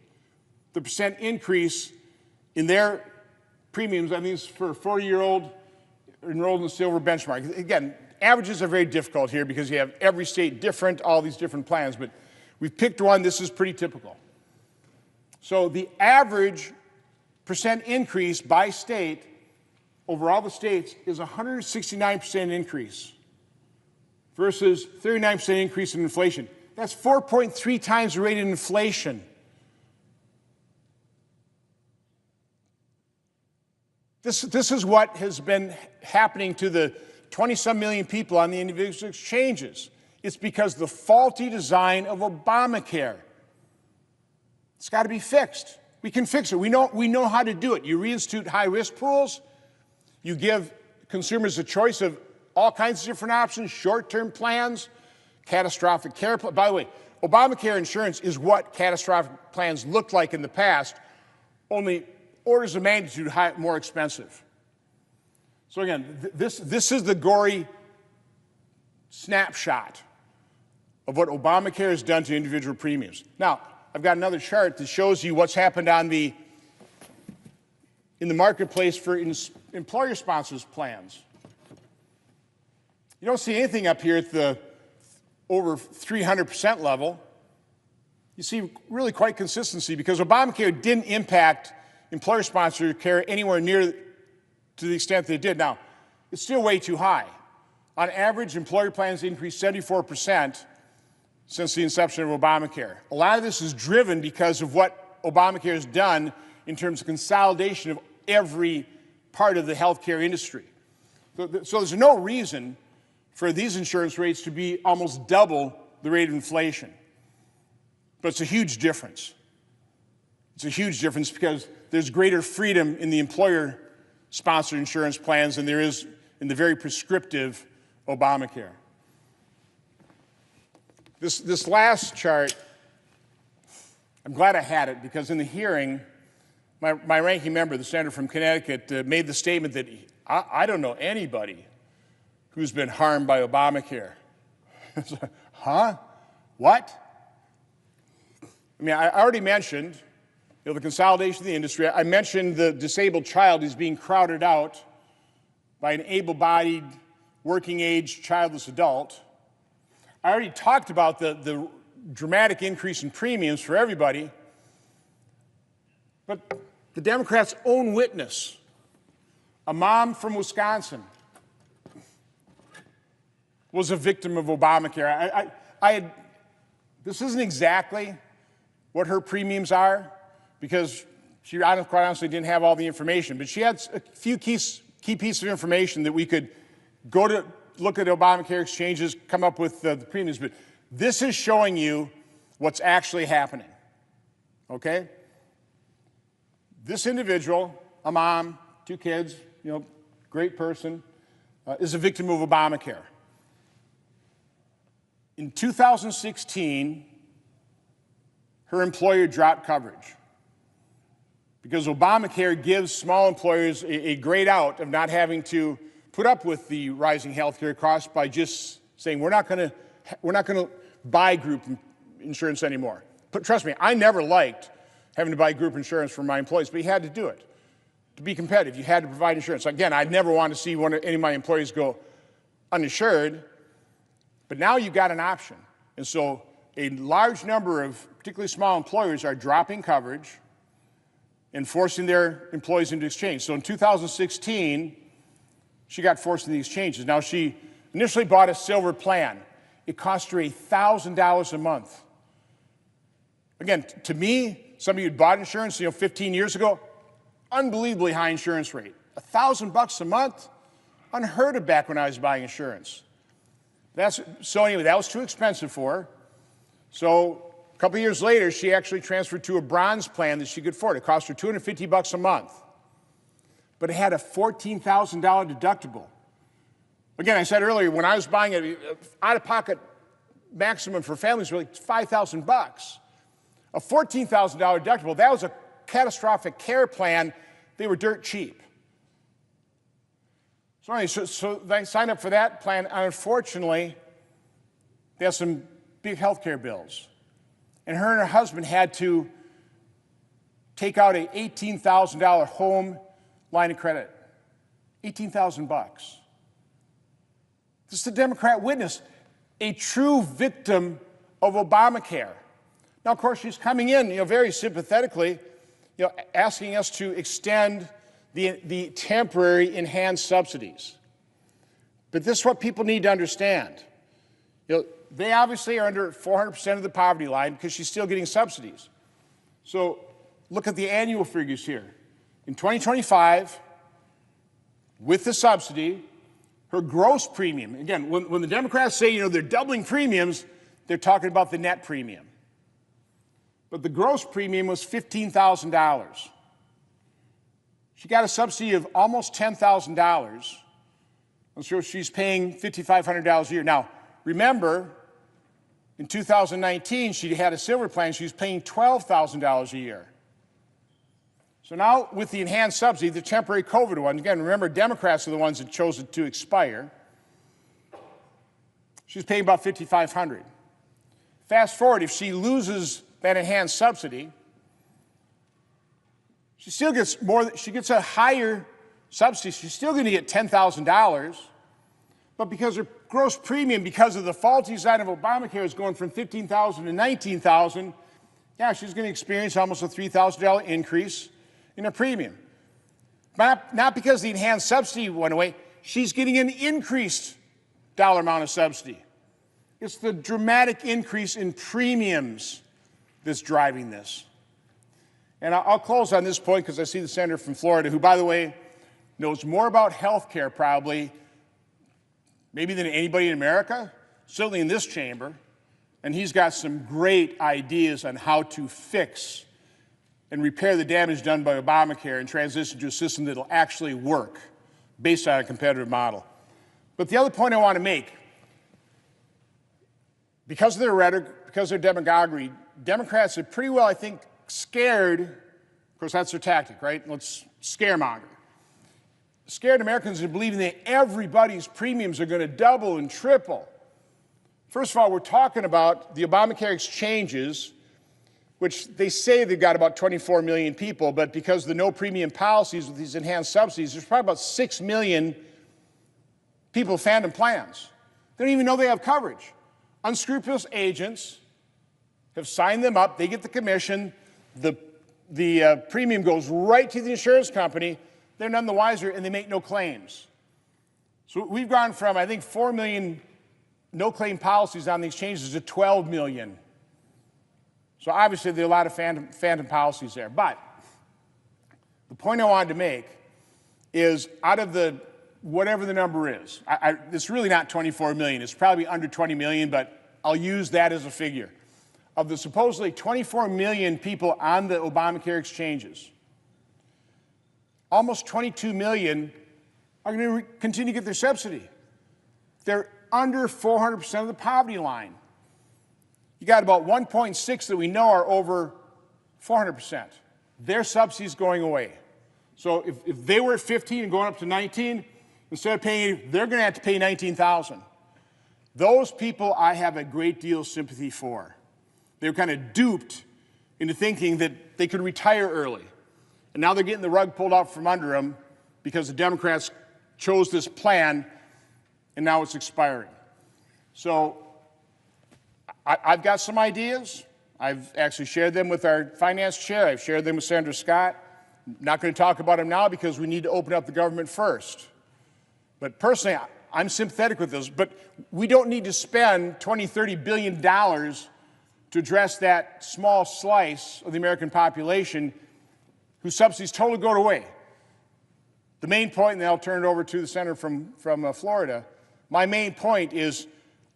the percent increase in their premiums. I mean, it's for a 40-year-old enrolled in the silver benchmark. Again, averages are very difficult here because you have every state different, all these different plans, but we've picked one. This is pretty typical. So the average percent increase by state over all the states is 169% increase versus 39% increase in inflation. That's 4.3 times the rate of inflation. This is what has been happening to the 20-some million people on the individual exchanges. It's because the faulty design of Obamacare. It's got to be fixed. We can fix it. We know how to do it. You reinstitute high-risk pools. You give consumers a choice of all kinds of different options, short-term plans, catastrophic care. By the way, Obamacare insurance is what catastrophic plans looked like in the past, only orders of magnitude more expensive. So again, this is the gory snapshot of what Obamacare has done to individual premiums. Now, I've got another chart that shows you what's happened in the marketplace for employer-sponsored plans. You don't see anything up here at the over 300% level. You see really quite consistency because Obamacare didn't impact employer-sponsored care anywhere near to the extent that it did. Now, it's still way too high. On average, employer plans increased 74% since the inception of Obamacare. A lot of this is driven because of what Obamacare has done in terms of consolidation of every part of the healthcare industry. So there's no reason for these insurance rates to be almost double the rate of inflation. But it's a huge difference. It's a huge difference because there's greater freedom in the employer-sponsored insurance plans than there is in the very prescriptive Obamacare. This last chart, I'm glad I had it because in the hearing, my ranking member, the senator from Connecticut, made the statement that I don't know anybody who's been harmed by Obamacare. Huh? What? I mean, I already mentioned the consolidation of the industry. I mentioned the disabled child is being crowded out by an able-bodied, working-age, childless adult. I already talked about the dramatic increase in premiums for everybody. But the Democrats' own witness, a mom from Wisconsin, was a victim of Obamacare. This isn't exactly what her premiums are because she, quite honestly, didn't have all the information. But she had a few key pieces of information that we could go to look at Obamacare exchanges, come up with the premiums. But this is showing you what's actually happening, okay? This individual, a mom, 2 kids, great person, is a victim of Obamacare. In 2016, her employer dropped coverage because Obamacare gives small employers a great out of not having to put up with the rising health care costs by just saying we're not going to buy group insurance anymore. But trust me, I never liked having to buy group insurance for my employees, but you had to do it. To be competitive, you had to provide insurance. Again, I'd never want to see any of my employees go uninsured, but now you've got an option. And so a large number of particularly small employers are dropping coverage and forcing their employees into exchange. So in 2016, she got forced into the exchanges. Now, she initially bought a silver plan. It cost her $1,000 a month. Again, to me, somebody who'd bought insurance 15 years ago, unbelievably high insurance rate. $1,000 a month? Unheard of back when I was buying insurance. So anyway, that was too expensive for her. So a couple years later, she actually transferred to a bronze plan that she could afford. It cost her $250 a month. But it had a $14,000 deductible. Again, I said earlier, when I was buying it, out-of-pocket maximum for families was like $5,000. A $14,000 deductible, that was a catastrophic care plan. They were dirt cheap. So anyway, so they signed up for that plan, and unfortunately, they had some big health care bills. And her and her husband had to take out an $18,000 home line of credit. $18,000. This is the Democrat witness, a true victim of Obamacare. Now, of course, she's coming in, very sympathetically, asking us to extend the temporary enhanced subsidies. But this is what people need to understand. They obviously are under 400% of the poverty line because she's still getting subsidies. So look at the annual figures here. In 2025, with the subsidy, her gross premium, again, when the Democrats say, they're doubling premiums, they're talking about the net premium. But the gross premium was $15,000. She got a subsidy of almost $10,000. So she's paying $5,500 a year. Now, remember, in 2019, she had a silver plan. She was paying $12,000 a year. So now, with the enhanced subsidy, the temporary COVID one, again, remember, Democrats are the ones that chose it to expire. She's paying about $5,500. Fast forward, if she loses that enhanced subsidy, she still gets more. She gets a higher subsidy. She's still going to get $10,000, but because her gross premium, because of the faulty design of Obamacare, is going from $15,000 to $19,000, yeah, she's going to experience almost a $3,000 increase in her premium. But not because the enhanced subsidy went away. She's getting an increased dollar amount of subsidy. It's the dramatic increase in premiums that's driving this. And I'll close on this point because I see the senator from Florida, who, by the way, knows more about health care probably, maybe than anybody in America, certainly in this chamber, and he's got some great ideas on how to fix and repair the damage done by Obamacare and transition to a system that will actually work based on a competitive model. But the other point I want to make, because of their rhetoric, because of their demagoguery, Democrats are pretty well, I think, scared. Of course, that's their tactic, right? Let's scaremonger. Scared Americans into believing that everybody's premiums are going to double and triple. First of all, we're talking about the Obamacare exchanges, which they say they've got about 24 million people, but because of the no premium policies with these enhanced subsidies, there's probably about 6 million people with phantom plans. They don't even know they have coverage. Unscrupulous agents have signed them up. They get the commission. The premium goes right to the insurance company. They're none the wiser, and they make no claims. So we've gone from, I think, 4 million no-claim policies on the exchanges to 12 million. So obviously, there are a lot of phantom policies there. But the point I wanted to make is, out of the whatever the number is, it's really not 24 million. It's probably under 20 million, but I'll use that as a figure. Of the supposedly 24 million people on the Obamacare exchanges, almost 22 million are going to continue to get their subsidy. They're under 400% of the poverty line. You got about 1.6 that we know are over 400%. Their subsidy's going away. So if they were at 15 and going up to 19, instead of paying, they're going to have to pay $19,000. Those people I have a great deal of sympathy for. They were kind of duped into thinking that they could retire early. And now they're getting the rug pulled out from under them because the Democrats chose this plan, and now it's expiring. So I've got some ideas. I've actually shared them with our finance chair. I've shared them with Senator Scott. I'm not going to talk about them now because we need to open up the government first. But personally, I'm sympathetic with this. But we don't need to spend $20, $30 billion to address that small slice of the American population whose subsidies totally go away. The main point, and then I'll turn it over to the senator from Florida, my main point is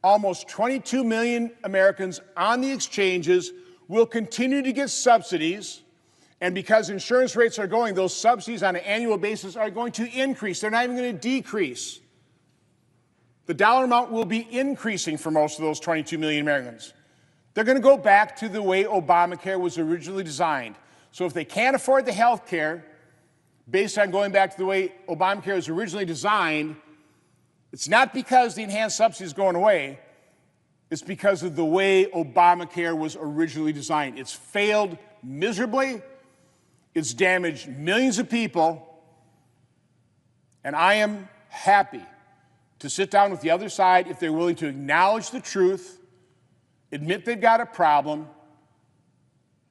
almost 22 million Americans on the exchanges will continue to get subsidies, and because insurance rates are going, those subsidies on an annual basis are going to increase. They're not even going to decrease. The dollar amount will be increasing for most of those 22 million Americans. They're going to go back to the way Obamacare was originally designed. So if they can't afford the health care, based on going back to the way Obamacare was originally designed, it's not because the enhanced subsidy is going away. It's because of the way Obamacare was originally designed. It's failed miserably. It's damaged millions of people. And I am happy to sit down with the other side if they're willing to acknowledge the truth, admit they've got a problem,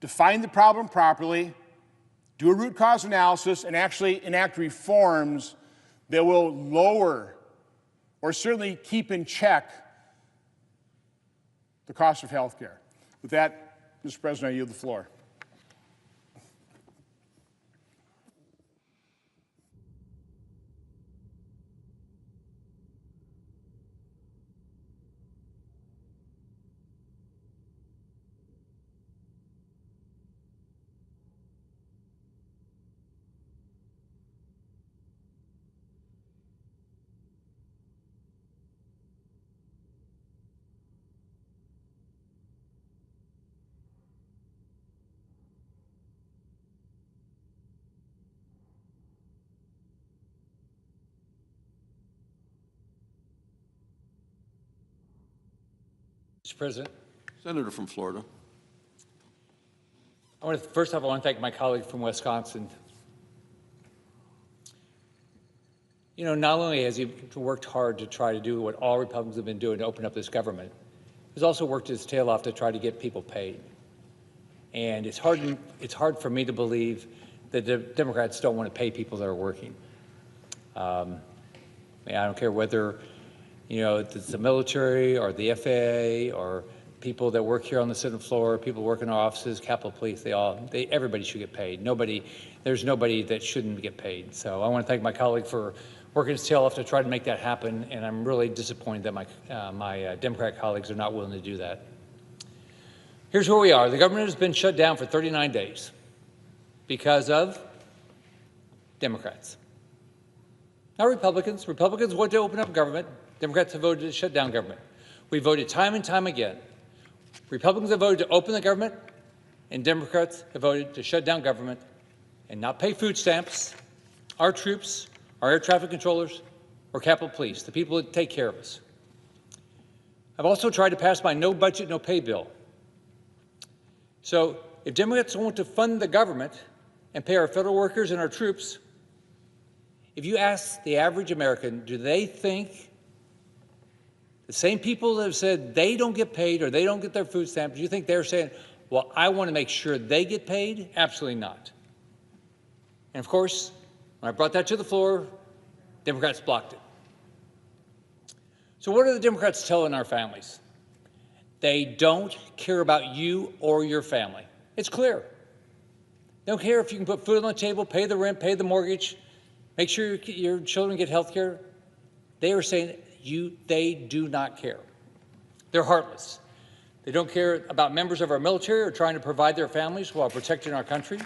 define the problem properly, do a root cause analysis, and actually enact reforms that will lower or certainly keep in check the cost of health care. With that, Mr. President, I yield the floor. Mr. President, Senator from Florida. first off, I want to thank my colleague from Wisconsin. You know, not only has he worked hard to try to do what all Republicans have been doing to open up this government, he's also worked his tail off to try to get people paid. And it's hard for me to believe that the Democrats don't want to pay people that are working. I don't care whether, you know, it's the military or the FAA or people that work here on the Senate floor, people work in our offices, Capitol Police, everybody should get paid. There's nobody that shouldn't get paid. So I want to thank my colleague for working his tail off to try to make that happen, and I'm really disappointed that my Democrat colleagues are not willing to do that. Here's where we are. The government has been shut down for 39 days because of Democrats. Not Republicans. Republicans want to open up government. Democrats have voted to shut down government. We voted time and time again. Republicans have voted to open the government, and Democrats have voted to shut down government and not pay food stamps, our troops, our air traffic controllers, or Capitol Police, the people that take care of us. I've also tried to pass my no budget, no pay bill. So if Democrats want to fund the government and pay our federal workers and our troops, if you ask the average American, do they think the same people that have said they don't get paid or they don't get their food stamps, do you think they're saying, well, I want to make sure they get paid? Absolutely not. And of course, when I brought that to the floor, Democrats blocked it. So what are the Democrats telling our families? They don't care about you or your family. It's clear. They don't care if you can put food on the table, pay the rent, pay the mortgage, make sure your children get health care. They are saying they do not care. They're heartless. They don't care about members of our military who are trying to provide their families while protecting our country.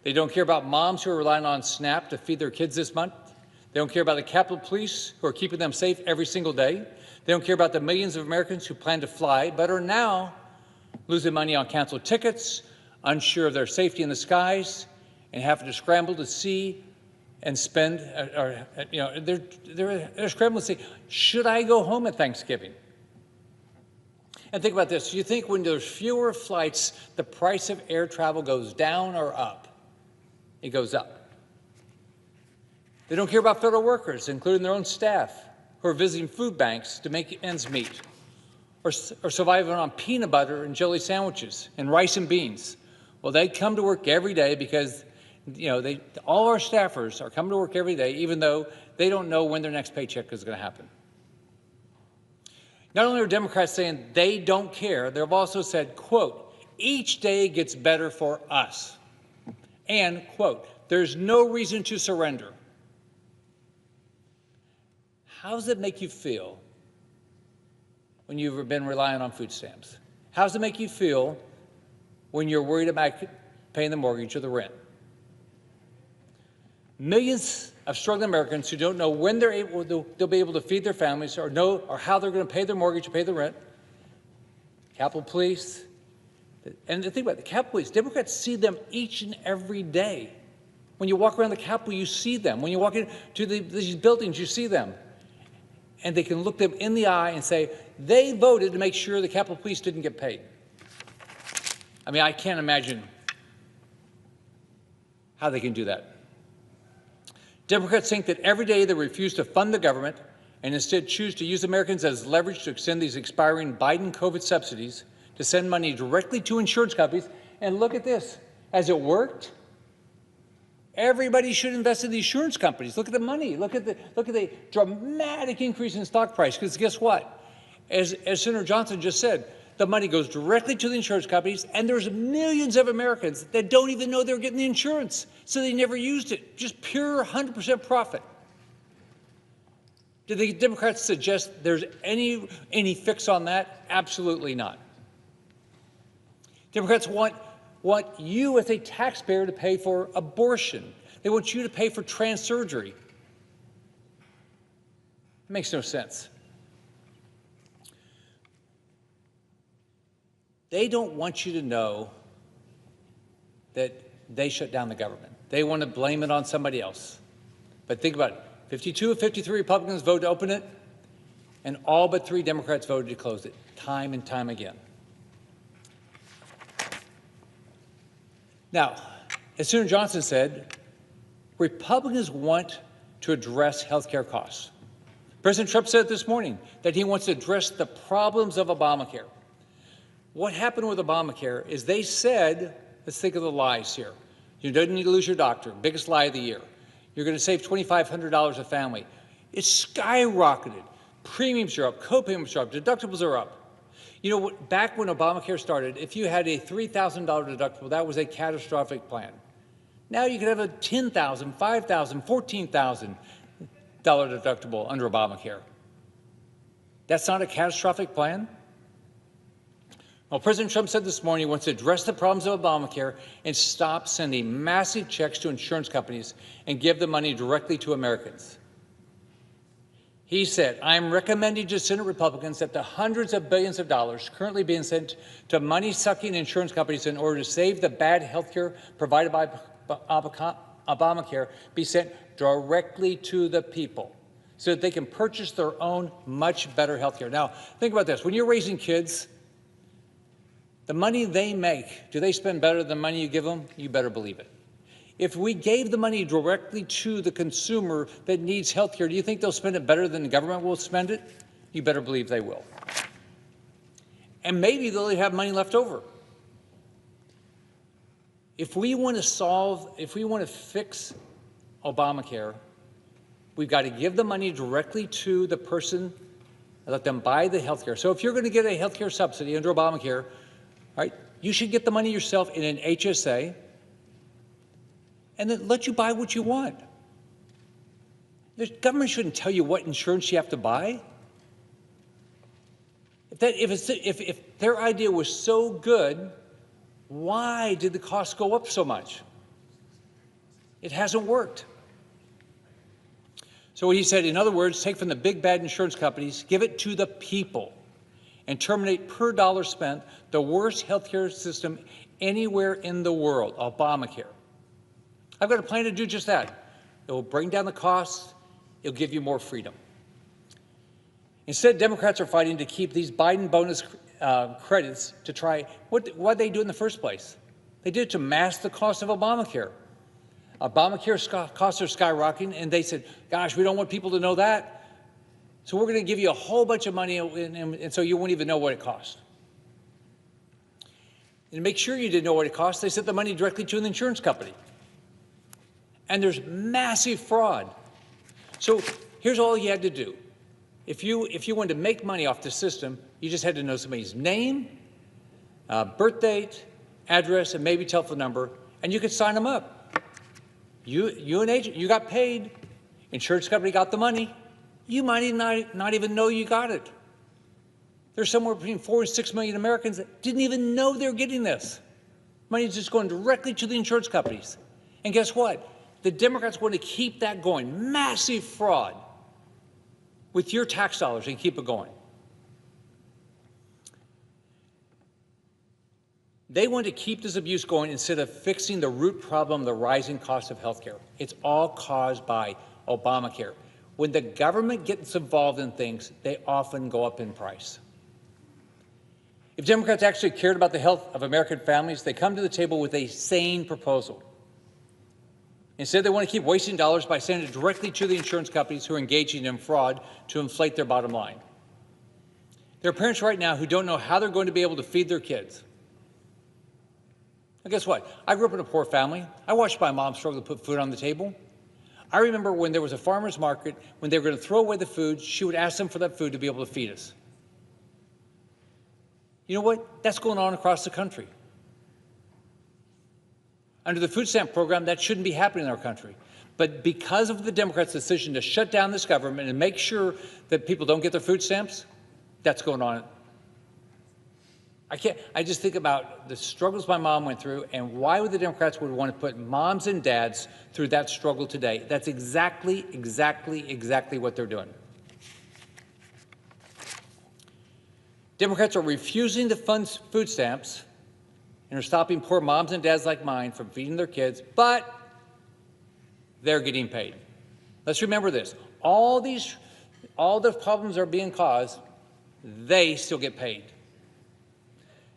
They don't care about moms who are relying on SNAP to feed their kids this month. They don't care about the Capitol Police who are keeping them safe every single day. They don't care about the millions of Americans who plan to fly but are now losing money on canceled tickets, unsure of their safety in the skies, and having to scramble to see and spend, they're scrambling to say, should I go home at Thanksgiving? And think about this. You think when there's fewer flights, the price of air travel goes down or up? It goes up. They don't care about federal workers, including their own staff, who are visiting food banks to make ends meet, or surviving on peanut butter and jelly sandwiches and rice and beans. Well, they come to work every day because all our staffers are coming to work every day, even though they don't know when their next paycheck is going to happen. Not only are Democrats saying they don't care, they've also said, quote, each day gets better for us. And, quote, there's no reason to surrender. How does it make you feel when you've been relying on food stamps? How does it make you feel when you're worried about paying the mortgage or the rent? Millions of struggling Americans who don't know when they'll be able to feed their families or how they're going to pay their mortgage or pay the rent. Capitol Police. And the thing about the Capitol Police, Democrats see them each and every day. When you walk around the Capitol, you see them. When you walk into these buildings, you see them. And they can look them in the eye and say, they voted to make sure the Capitol Police didn't get paid. I mean, I can't imagine how they can do that. Democrats think that every day they refuse to fund the government and instead choose to use Americans as leverage to extend these expiring Biden COVID subsidies to send money directly to insurance companies. And look at this. Has it worked? Everybody should invest in the insurance companies. Look at the money. Look at the dramatic increase in stock price. Because guess what? As Senator Johnson just said, The money goes directly to the insurance companies, and there's millions of Americans that don't even know they're getting the insurance, so they never used it. Just pure 100% profit. Do the Democrats suggest there's any fix on that? Absolutely not. Democrats want you as a taxpayer to pay for abortion. They want you to pay for trans surgery. It makes no sense. They don't want you to know that they shut down the government. They want to blame it on somebody else. But think about it. 52 of 53 Republicans voted to open it, and all but 3 Democrats voted to close it, time and time again. Now, as Senator Johnson said, Republicans want to address health care costs. President Trump said this morning that he wants to address the problems of Obamacare. What happened with Obamacare is they said, let's think of the lies here. You don't need to lose your doctor, biggest lie of the year. You're going to save $2,500 a family. It's skyrocketed. Premiums are up, co-payments are up, deductibles are up. You know, back when Obamacare started, if you had a $3,000 deductible, that was a catastrophic plan. Now you can have a $10,000, $5,000, $14,000 deductible under Obamacare. That's not a catastrophic plan? Well, President Trump said this morning he wants to address the problems of Obamacare and stop sending massive checks to insurance companies and give the money directly to Americans. He said, I'm recommending to Senate Republicans that the hundreds of billions of dollars currently being sent to money-sucking insurance companies in order to save the bad health care provided by Obamacare be sent directly to the people so that they can purchase their own much better health care. Now, think about this. When you're raising kids, the money they make, do they spend better than the money you give them? You better believe it. If we gave the money directly to the consumer that needs health care, do you think they'll spend it better than the government will spend it? You better believe they will. And maybe they'll have money left over. If we want to fix Obamacare, we've got to give the money directly to the person and let them buy the health care. So if you're going to get a health care subsidy under Obamacare, right, you should get the money yourself in an HSA and then let you buy what you want. The government shouldn't tell you what insurance you have to buy. If their idea was so good, why did the cost go up so much? It hasn't worked. So what he said, in other words, take from the big bad insurance companies, give it to the people, and terminate per dollar spent the worst healthcare system anywhere in the world, Obamacare. I've got a plan to do just that. It will bring down the costs. It'll give you more freedom. Instead, Democrats are fighting to keep these Biden bonus credits to try, what did they do in the first place? They did it to mask the cost of Obamacare. Obamacare costs are skyrocketing, and they said, gosh, we don't want people to know that. So we're going to give you a whole bunch of money, and so you won't even know what it costs. And to make sure you didn't know what it cost, they sent the money directly to an insurance company. And there's massive fraud. So here's all you had to do. If you wanted to make money off the system, you just had to know somebody's name, birth date, address, and maybe telephone number, and you could sign them up. You an agent, you got paid, insurance company got the money. You might not even know you got it. There's somewhere between 4 and 6 million Americans that didn't even know they're getting this. Money's just going directly to the insurance companies. And guess what? The Democrats want to keep that going. Massive fraud with your tax dollars and keep it going. They want to keep this abuse going instead of fixing the root problem, the rising cost of health care. It's all caused by Obamacare. When the government gets involved in things, they often go up in price. If Democrats actually cared about the health of American families, they come to the table with a sane proposal. Instead, they want to keep wasting dollars by sending it directly to the insurance companies who are engaging in fraud to inflate their bottom line. There are parents right now who don't know how they're going to be able to feed their kids. Well, guess what? I grew up in a poor family. I watched my mom struggle to put food on the table. I remember when there was a farmer's market, when they were going to throw away the food, she would ask them for that food to be able to feed us. You know what? That's going on across the country. Under the food stamp program, that shouldn't be happening in our country. But because of the Democrats' decision to shut down this government and make sure that people don't get their food stamps, that's going on. I just think about the struggles my mom went through, and why would the Democrats would want to put moms and dads through that struggle today? That's exactly what they're doing. Democrats are refusing to fund food stamps and are stopping poor moms and dads like mine from feeding their kids, but they're getting paid. Let's remember this. All the problems are being caused, they still get paid.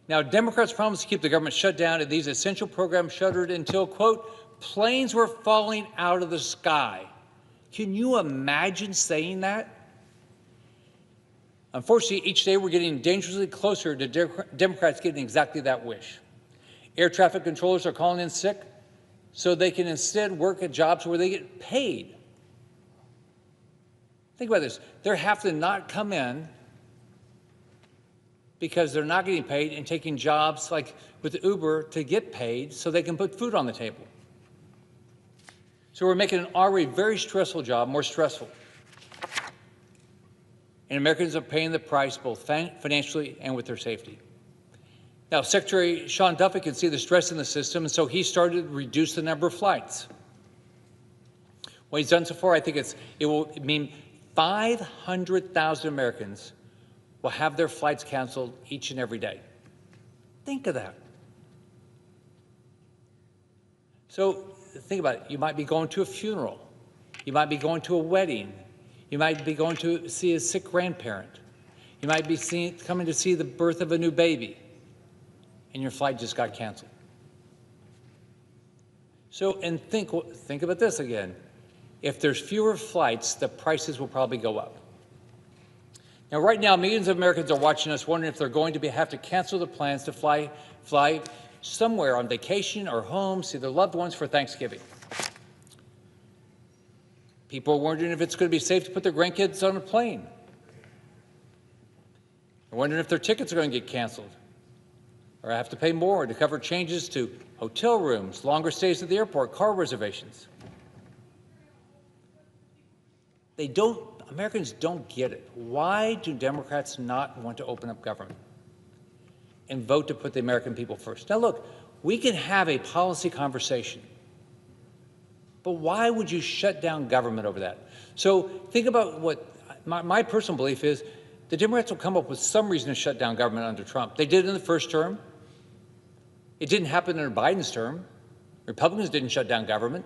Now, Democrats promised to keep the government shut down and these essential programs shuttered until, quote, planes were falling out of the sky. Can you imagine saying that? Unfortunately, each day we're getting dangerously closer to Democrats getting exactly that wish. Air traffic controllers are calling in sick so they can instead work at jobs where they get paid. Think about this. They're having to not come in because they're not getting paid and taking jobs like with Uber to get paid so they can put food on the table. So we're making an already very stressful job more stressful. And Americans are paying the price both financially and with their safety. Now, Secretary Sean Duffy could see the stress in the system, and so he started to reduce the number of flights. What he's done so far, I think it will mean 500,000 Americans will have their flights canceled each and every day. Think of that. So think about it. You might be going to a funeral. You might be going to a wedding. You might be going to see a sick grandparent. You might be coming to see the birth of a new baby, and your flight just got canceled. So, and think about this again. If there's fewer flights, the prices will probably go up. Now, right now, millions of Americans are watching us wondering if they're going to have to cancel their plans to fly somewhere on vacation or home, see their loved ones for Thanksgiving. People are wondering if it's going to be safe to put their grandkids on a plane. They're wondering if their tickets are going to get canceled or have to pay more to cover changes to hotel rooms, longer stays at the airport, car reservations. Americans don't get it. Why do Democrats not want to open up government and vote to put the American people first? Now, look, we can have a policy conversation, but why would you shut down government over that? So think about what my personal belief is. The Democrats will come up with some reason to shut down government under Trump. They did it in the first term. It didn't happen under Biden's term. Republicans didn't shut down government.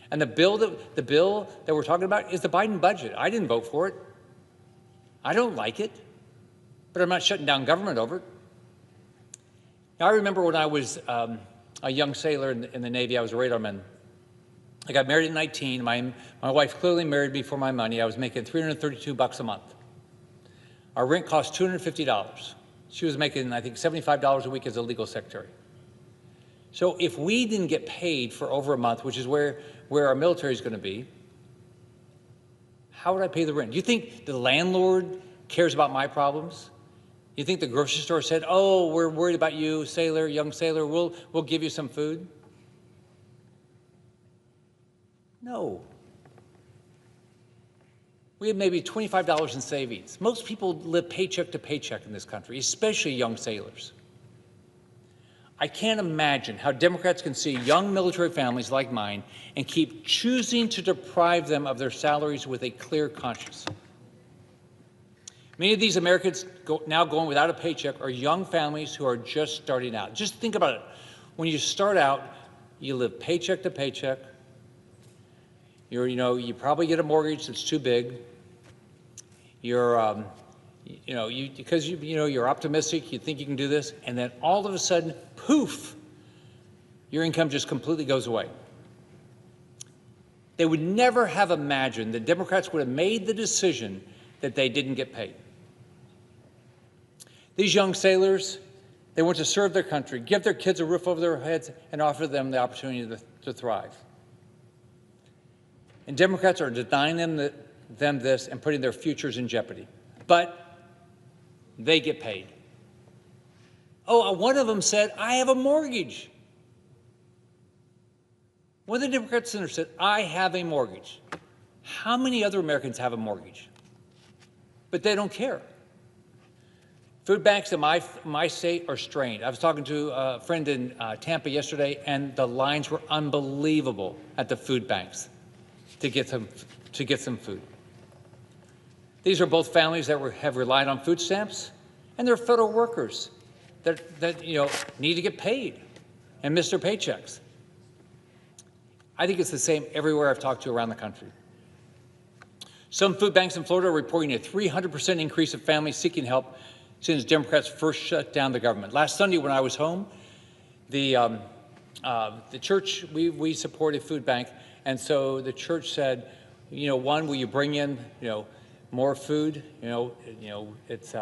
And the bill that we're talking about is the Biden budget. I didn't vote for it. I don't like it, but I'm not shutting down government over it. Now, I remember when I was a young sailor in the Navy. I was a radarman. I got married at 19. My wife clearly married me for my money. I was making $332 a month. Our rent cost $250. She was making, I think, $75 a week as a legal secretary. So if we didn't get paid for over a month, which is where our military is going to be, how would I pay the rent? Do you think the landlord cares about my problems? You think the grocery store said, oh, we're worried about you, sailor, young sailor, we'll give you some food? No. We have maybe $25 in savings. Most people live paycheck to paycheck in this country, especially young sailors. I can't imagine how Democrats can see young military families like mine and keep choosing to deprive them of their salaries with a clear conscience. Many of these Americans now going without a paycheck are young families who are just starting out. Just think about it. When you start out, you live paycheck to paycheck. You probably get a mortgage that's too big. You're optimistic, you think you can do this, and then all of a sudden, poof, your income just completely goes away. They would never have imagined that Democrats would have made the decision that they didn't get paid. These young sailors, they want to serve their country, give their kids a roof over their heads, and offer them the opportunity to thrive. And Democrats are denying them this and putting their futures in jeopardy. But they get paid. Oh, one of them said, I have a mortgage. One of the Democrat senators said, I have a mortgage. How many other Americans have a mortgage? But they don't care. Food banks in my state are strained. I was talking to a friend in Tampa yesterday, and the lines were unbelievable at the food banks to get some food. These are both families that have relied on food stamps, and they're federal workers that need to get paid and miss their paychecks. I think it's the same everywhere I've talked to around the country. Some food banks in Florida are reporting a 300% increase of families seeking help since Democrats first shut down the government. Last Sunday when I was home, the church, we support a food bank, and so the church said, one, will you bring in, more food? It's,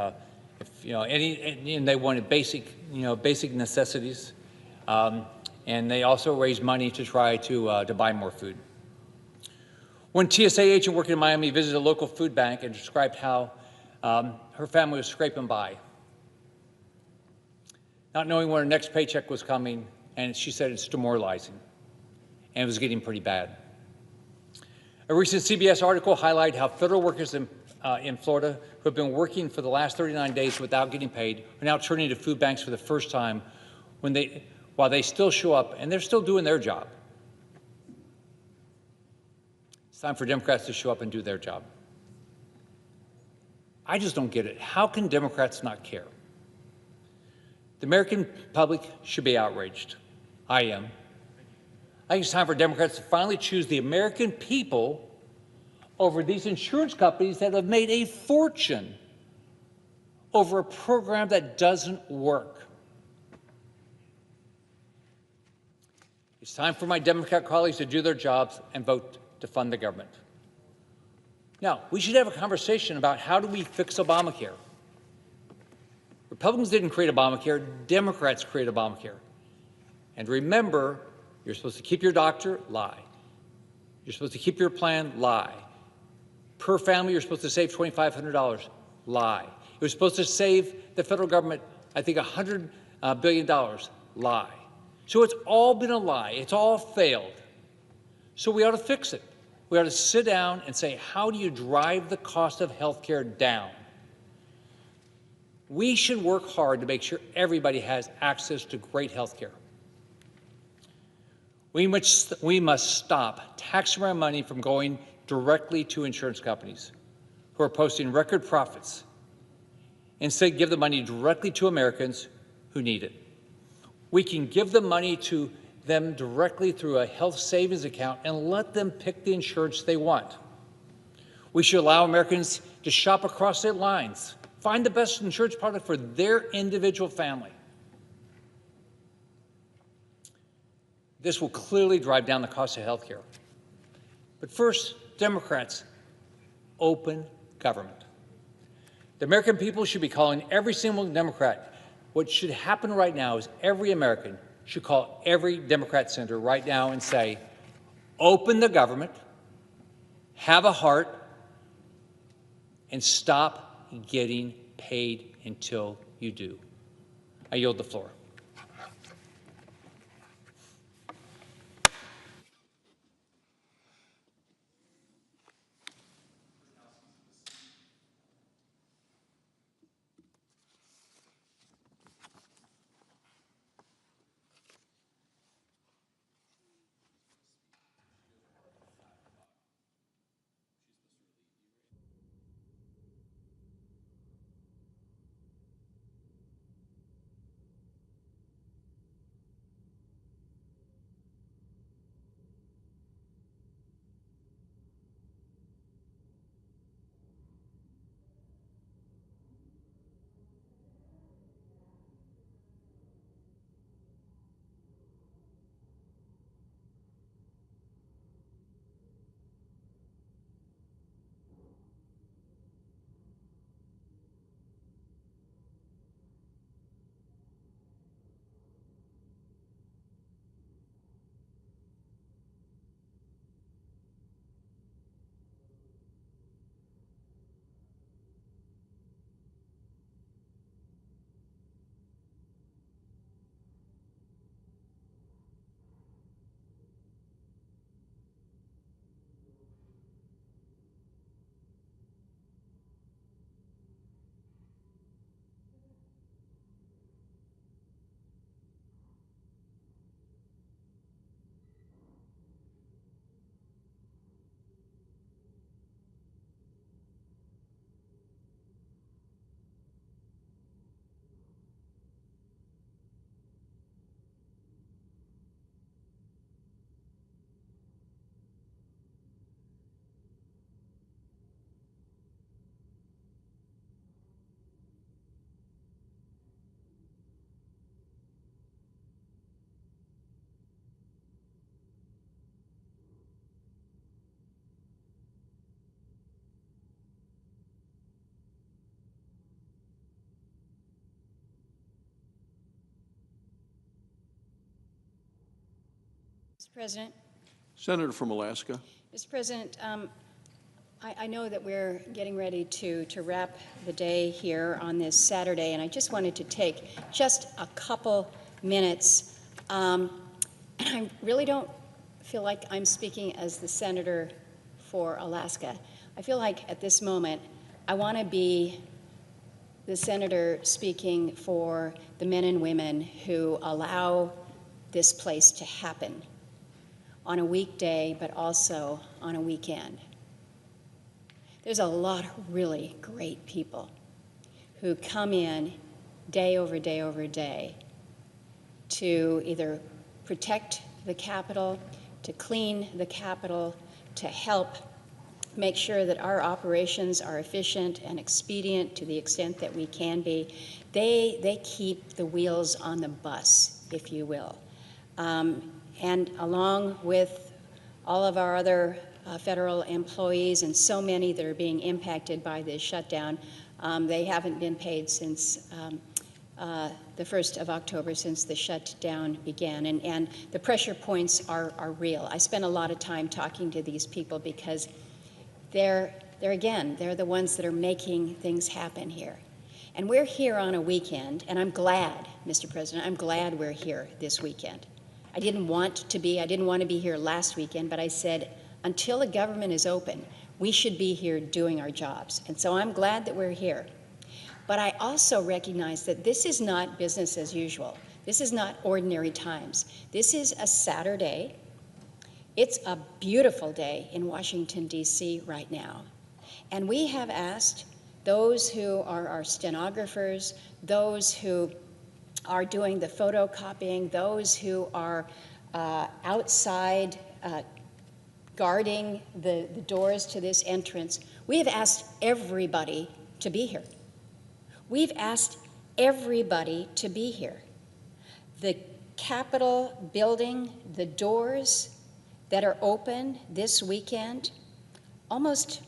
and they wanted basic necessities, and they also raised money to try to buy more food. One TSA agent working in Miami visited a local food bank and described how her family was scraping by, not knowing when her next paycheck was coming, and she said it's demoralizing, and it was getting pretty bad. A recent CBS article highlighted how federal workers in Florida who have been working for the last 39 days without getting paid are now turning to food banks for the first time while they still show up, and they're still doing their job. It's time for Democrats to show up and do their job. I just don't get it. How can Democrats not care? The American public should be outraged. I am. I think it's time for Democrats to finally choose the American people over these insurance companies that have made a fortune over a program that doesn't work. It's time for my Democrat colleagues to do their jobs and vote to fund the government. Now, we should have a conversation about how do we fix Obamacare. Republicans didn't create Obamacare, Democrats created Obamacare. And remember, you're supposed to keep your doctor, lie. You're supposed to keep your plan, lie. Per family, you're supposed to save $2,500, lie. It was supposed to save the federal government, I think, $100 billion, lie. So it's all been a lie. It's all failed. So we ought to fix it. We ought to sit down and say, how do you drive the cost of health care down? We should work hard to make sure everybody has access to great health care. We must stop taxpayer money from going directly to insurance companies who are posting record profits. Instead, give the money directly to Americans who need it. We can give the money to them directly through a health savings account and let them pick the insurance they want. We should allow Americans to shop across state lines, find the best insurance product for their individual family. This will clearly drive down the cost of health care. But first, Democrats, open government. The American people should be calling every single Democrat. What should happen right now is every American should call every Democrat senator right now and say, open the government, have a heart, and stop getting paid until you do. I yield the floor. President. Senator from Alaska. Mr. President, I know that we're getting ready to wrap the day here on this Saturday, and I just wanted to take just a couple minutes. I really don't feel like I'm speaking as the senator for Alaska. I feel like at this moment I want to be the senator speaking for the men and women who allow this place to happen on a weekday, but also on a weekend. There's a lot of really great people who come in day over day over day to either protect the Capitol, to clean the Capitol, to help make sure that our operations are efficient and expedient to the extent that we can be. They keep the wheels on the bus, if you will. And along with all of our other federal employees and so many that are being impacted by this shutdown, they haven't been paid since the 1st of October, since the shutdown began. And the pressure points are real. I spent a lot of time talking to these people because they're the ones that are making things happen here. And we're here on a weekend, and I'm glad, Mr. President, I'm glad we're here this weekend. I didn't want to be here last weekend, but I said, until the government is open, we should be here doing our jobs. And so I'm glad that we're here. But I also recognize that this is not business as usual. This is not ordinary times. This is a Saturday. It's a beautiful day in Washington, D.C. right now. And we have asked those who are our stenographers, those who are doing the photocopying, those who are outside guarding the doors to this entrance, we have asked everybody to be here. We've asked everybody to be here. The Capitol building, the doors that are open this weekend, almost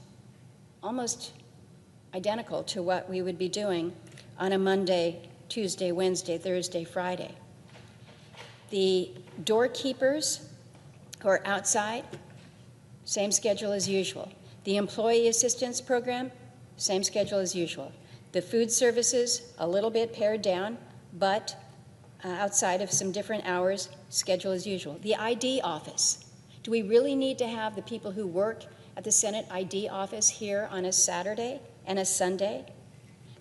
identical to what we would be doing on a Monday, Tuesday, Wednesday, Thursday, Friday. The doorkeepers who are outside, same schedule as usual. The employee assistance program, same schedule as usual. The food services, a little bit pared down, but outside of some different hours, schedule as usual. The ID office. Do we really need to have the people who work at the Senate ID office here on a Saturday and a Sunday?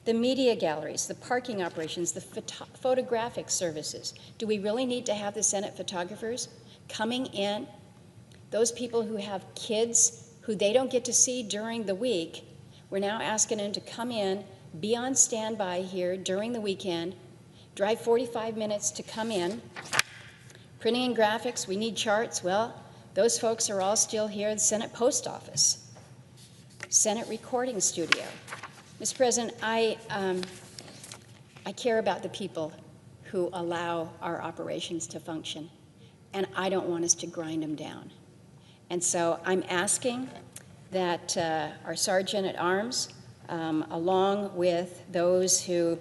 The media galleries, the parking operations, the photographic services. Do we really need to have the Senate photographers coming in? Those people who have kids who they don't get to see during the week, we're now asking them to come in, be on standby here during the weekend, drive 45 minutes to come in. Printing and graphics, we need charts. Well, those folks are all still here at the Senate Post Office, Senate Recording Studio. Mr. President, I care about the people who allow our operations to function, and I don't want us to grind them down. And so I'm asking that our Sergeant at Arms, along with those who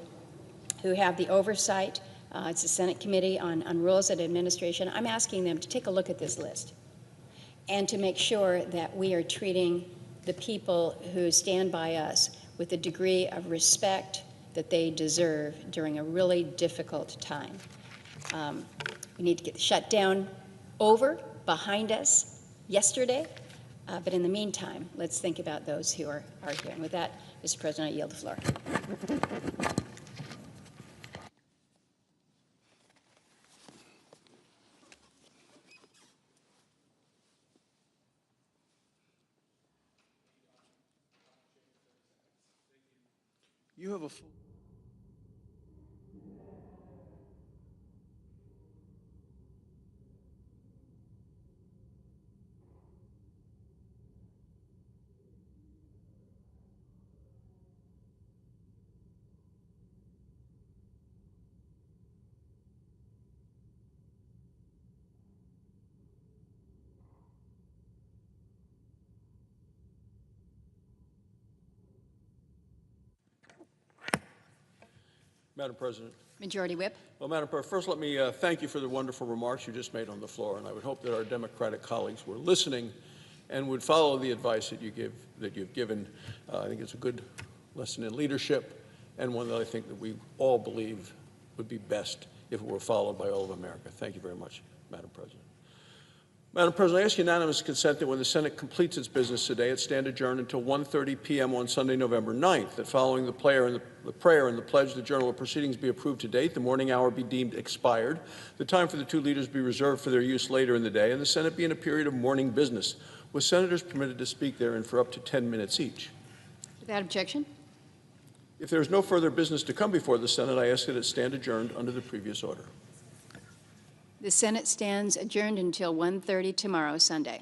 have the oversight, it's the Senate Committee on Rules and Administration, I'm asking them to take a look at this list and to make sure that we are treating the people who stand by us with the degree of respect that they deserve during a really difficult time. We need to get the shutdown over, behind us yesterday, but in the meantime, let's think about those who are here. And with that, Mr. President, I yield the floor. You have a full. Madam President. Majority Whip. Well, Madam President, first let me thank you for the wonderful remarks you just made on the floor, and I would hope that our Democratic colleagues were listening and would follow the advice that you've given. I think it's a good lesson in leadership, and one that I think that we all believe would be best if it were followed by all of America. Thank you very much, Madam President. Madam President, I ask unanimous consent that when the Senate completes its business today, it stand adjourned until 1:30 p.m. on Sunday, November 9th, that following the prayer and the pledge, the journal of proceedings be approved to date, the morning hour be deemed expired, the time for the two leaders be reserved for their use later in the day, and the Senate be in a period of morning business, with senators permitted to speak therein for up to 10 minutes each. Without objection. If there is no further business to come before the Senate, I ask that it stand adjourned under the previous order. The Senate stands adjourned until 1:30 tomorrow, Sunday.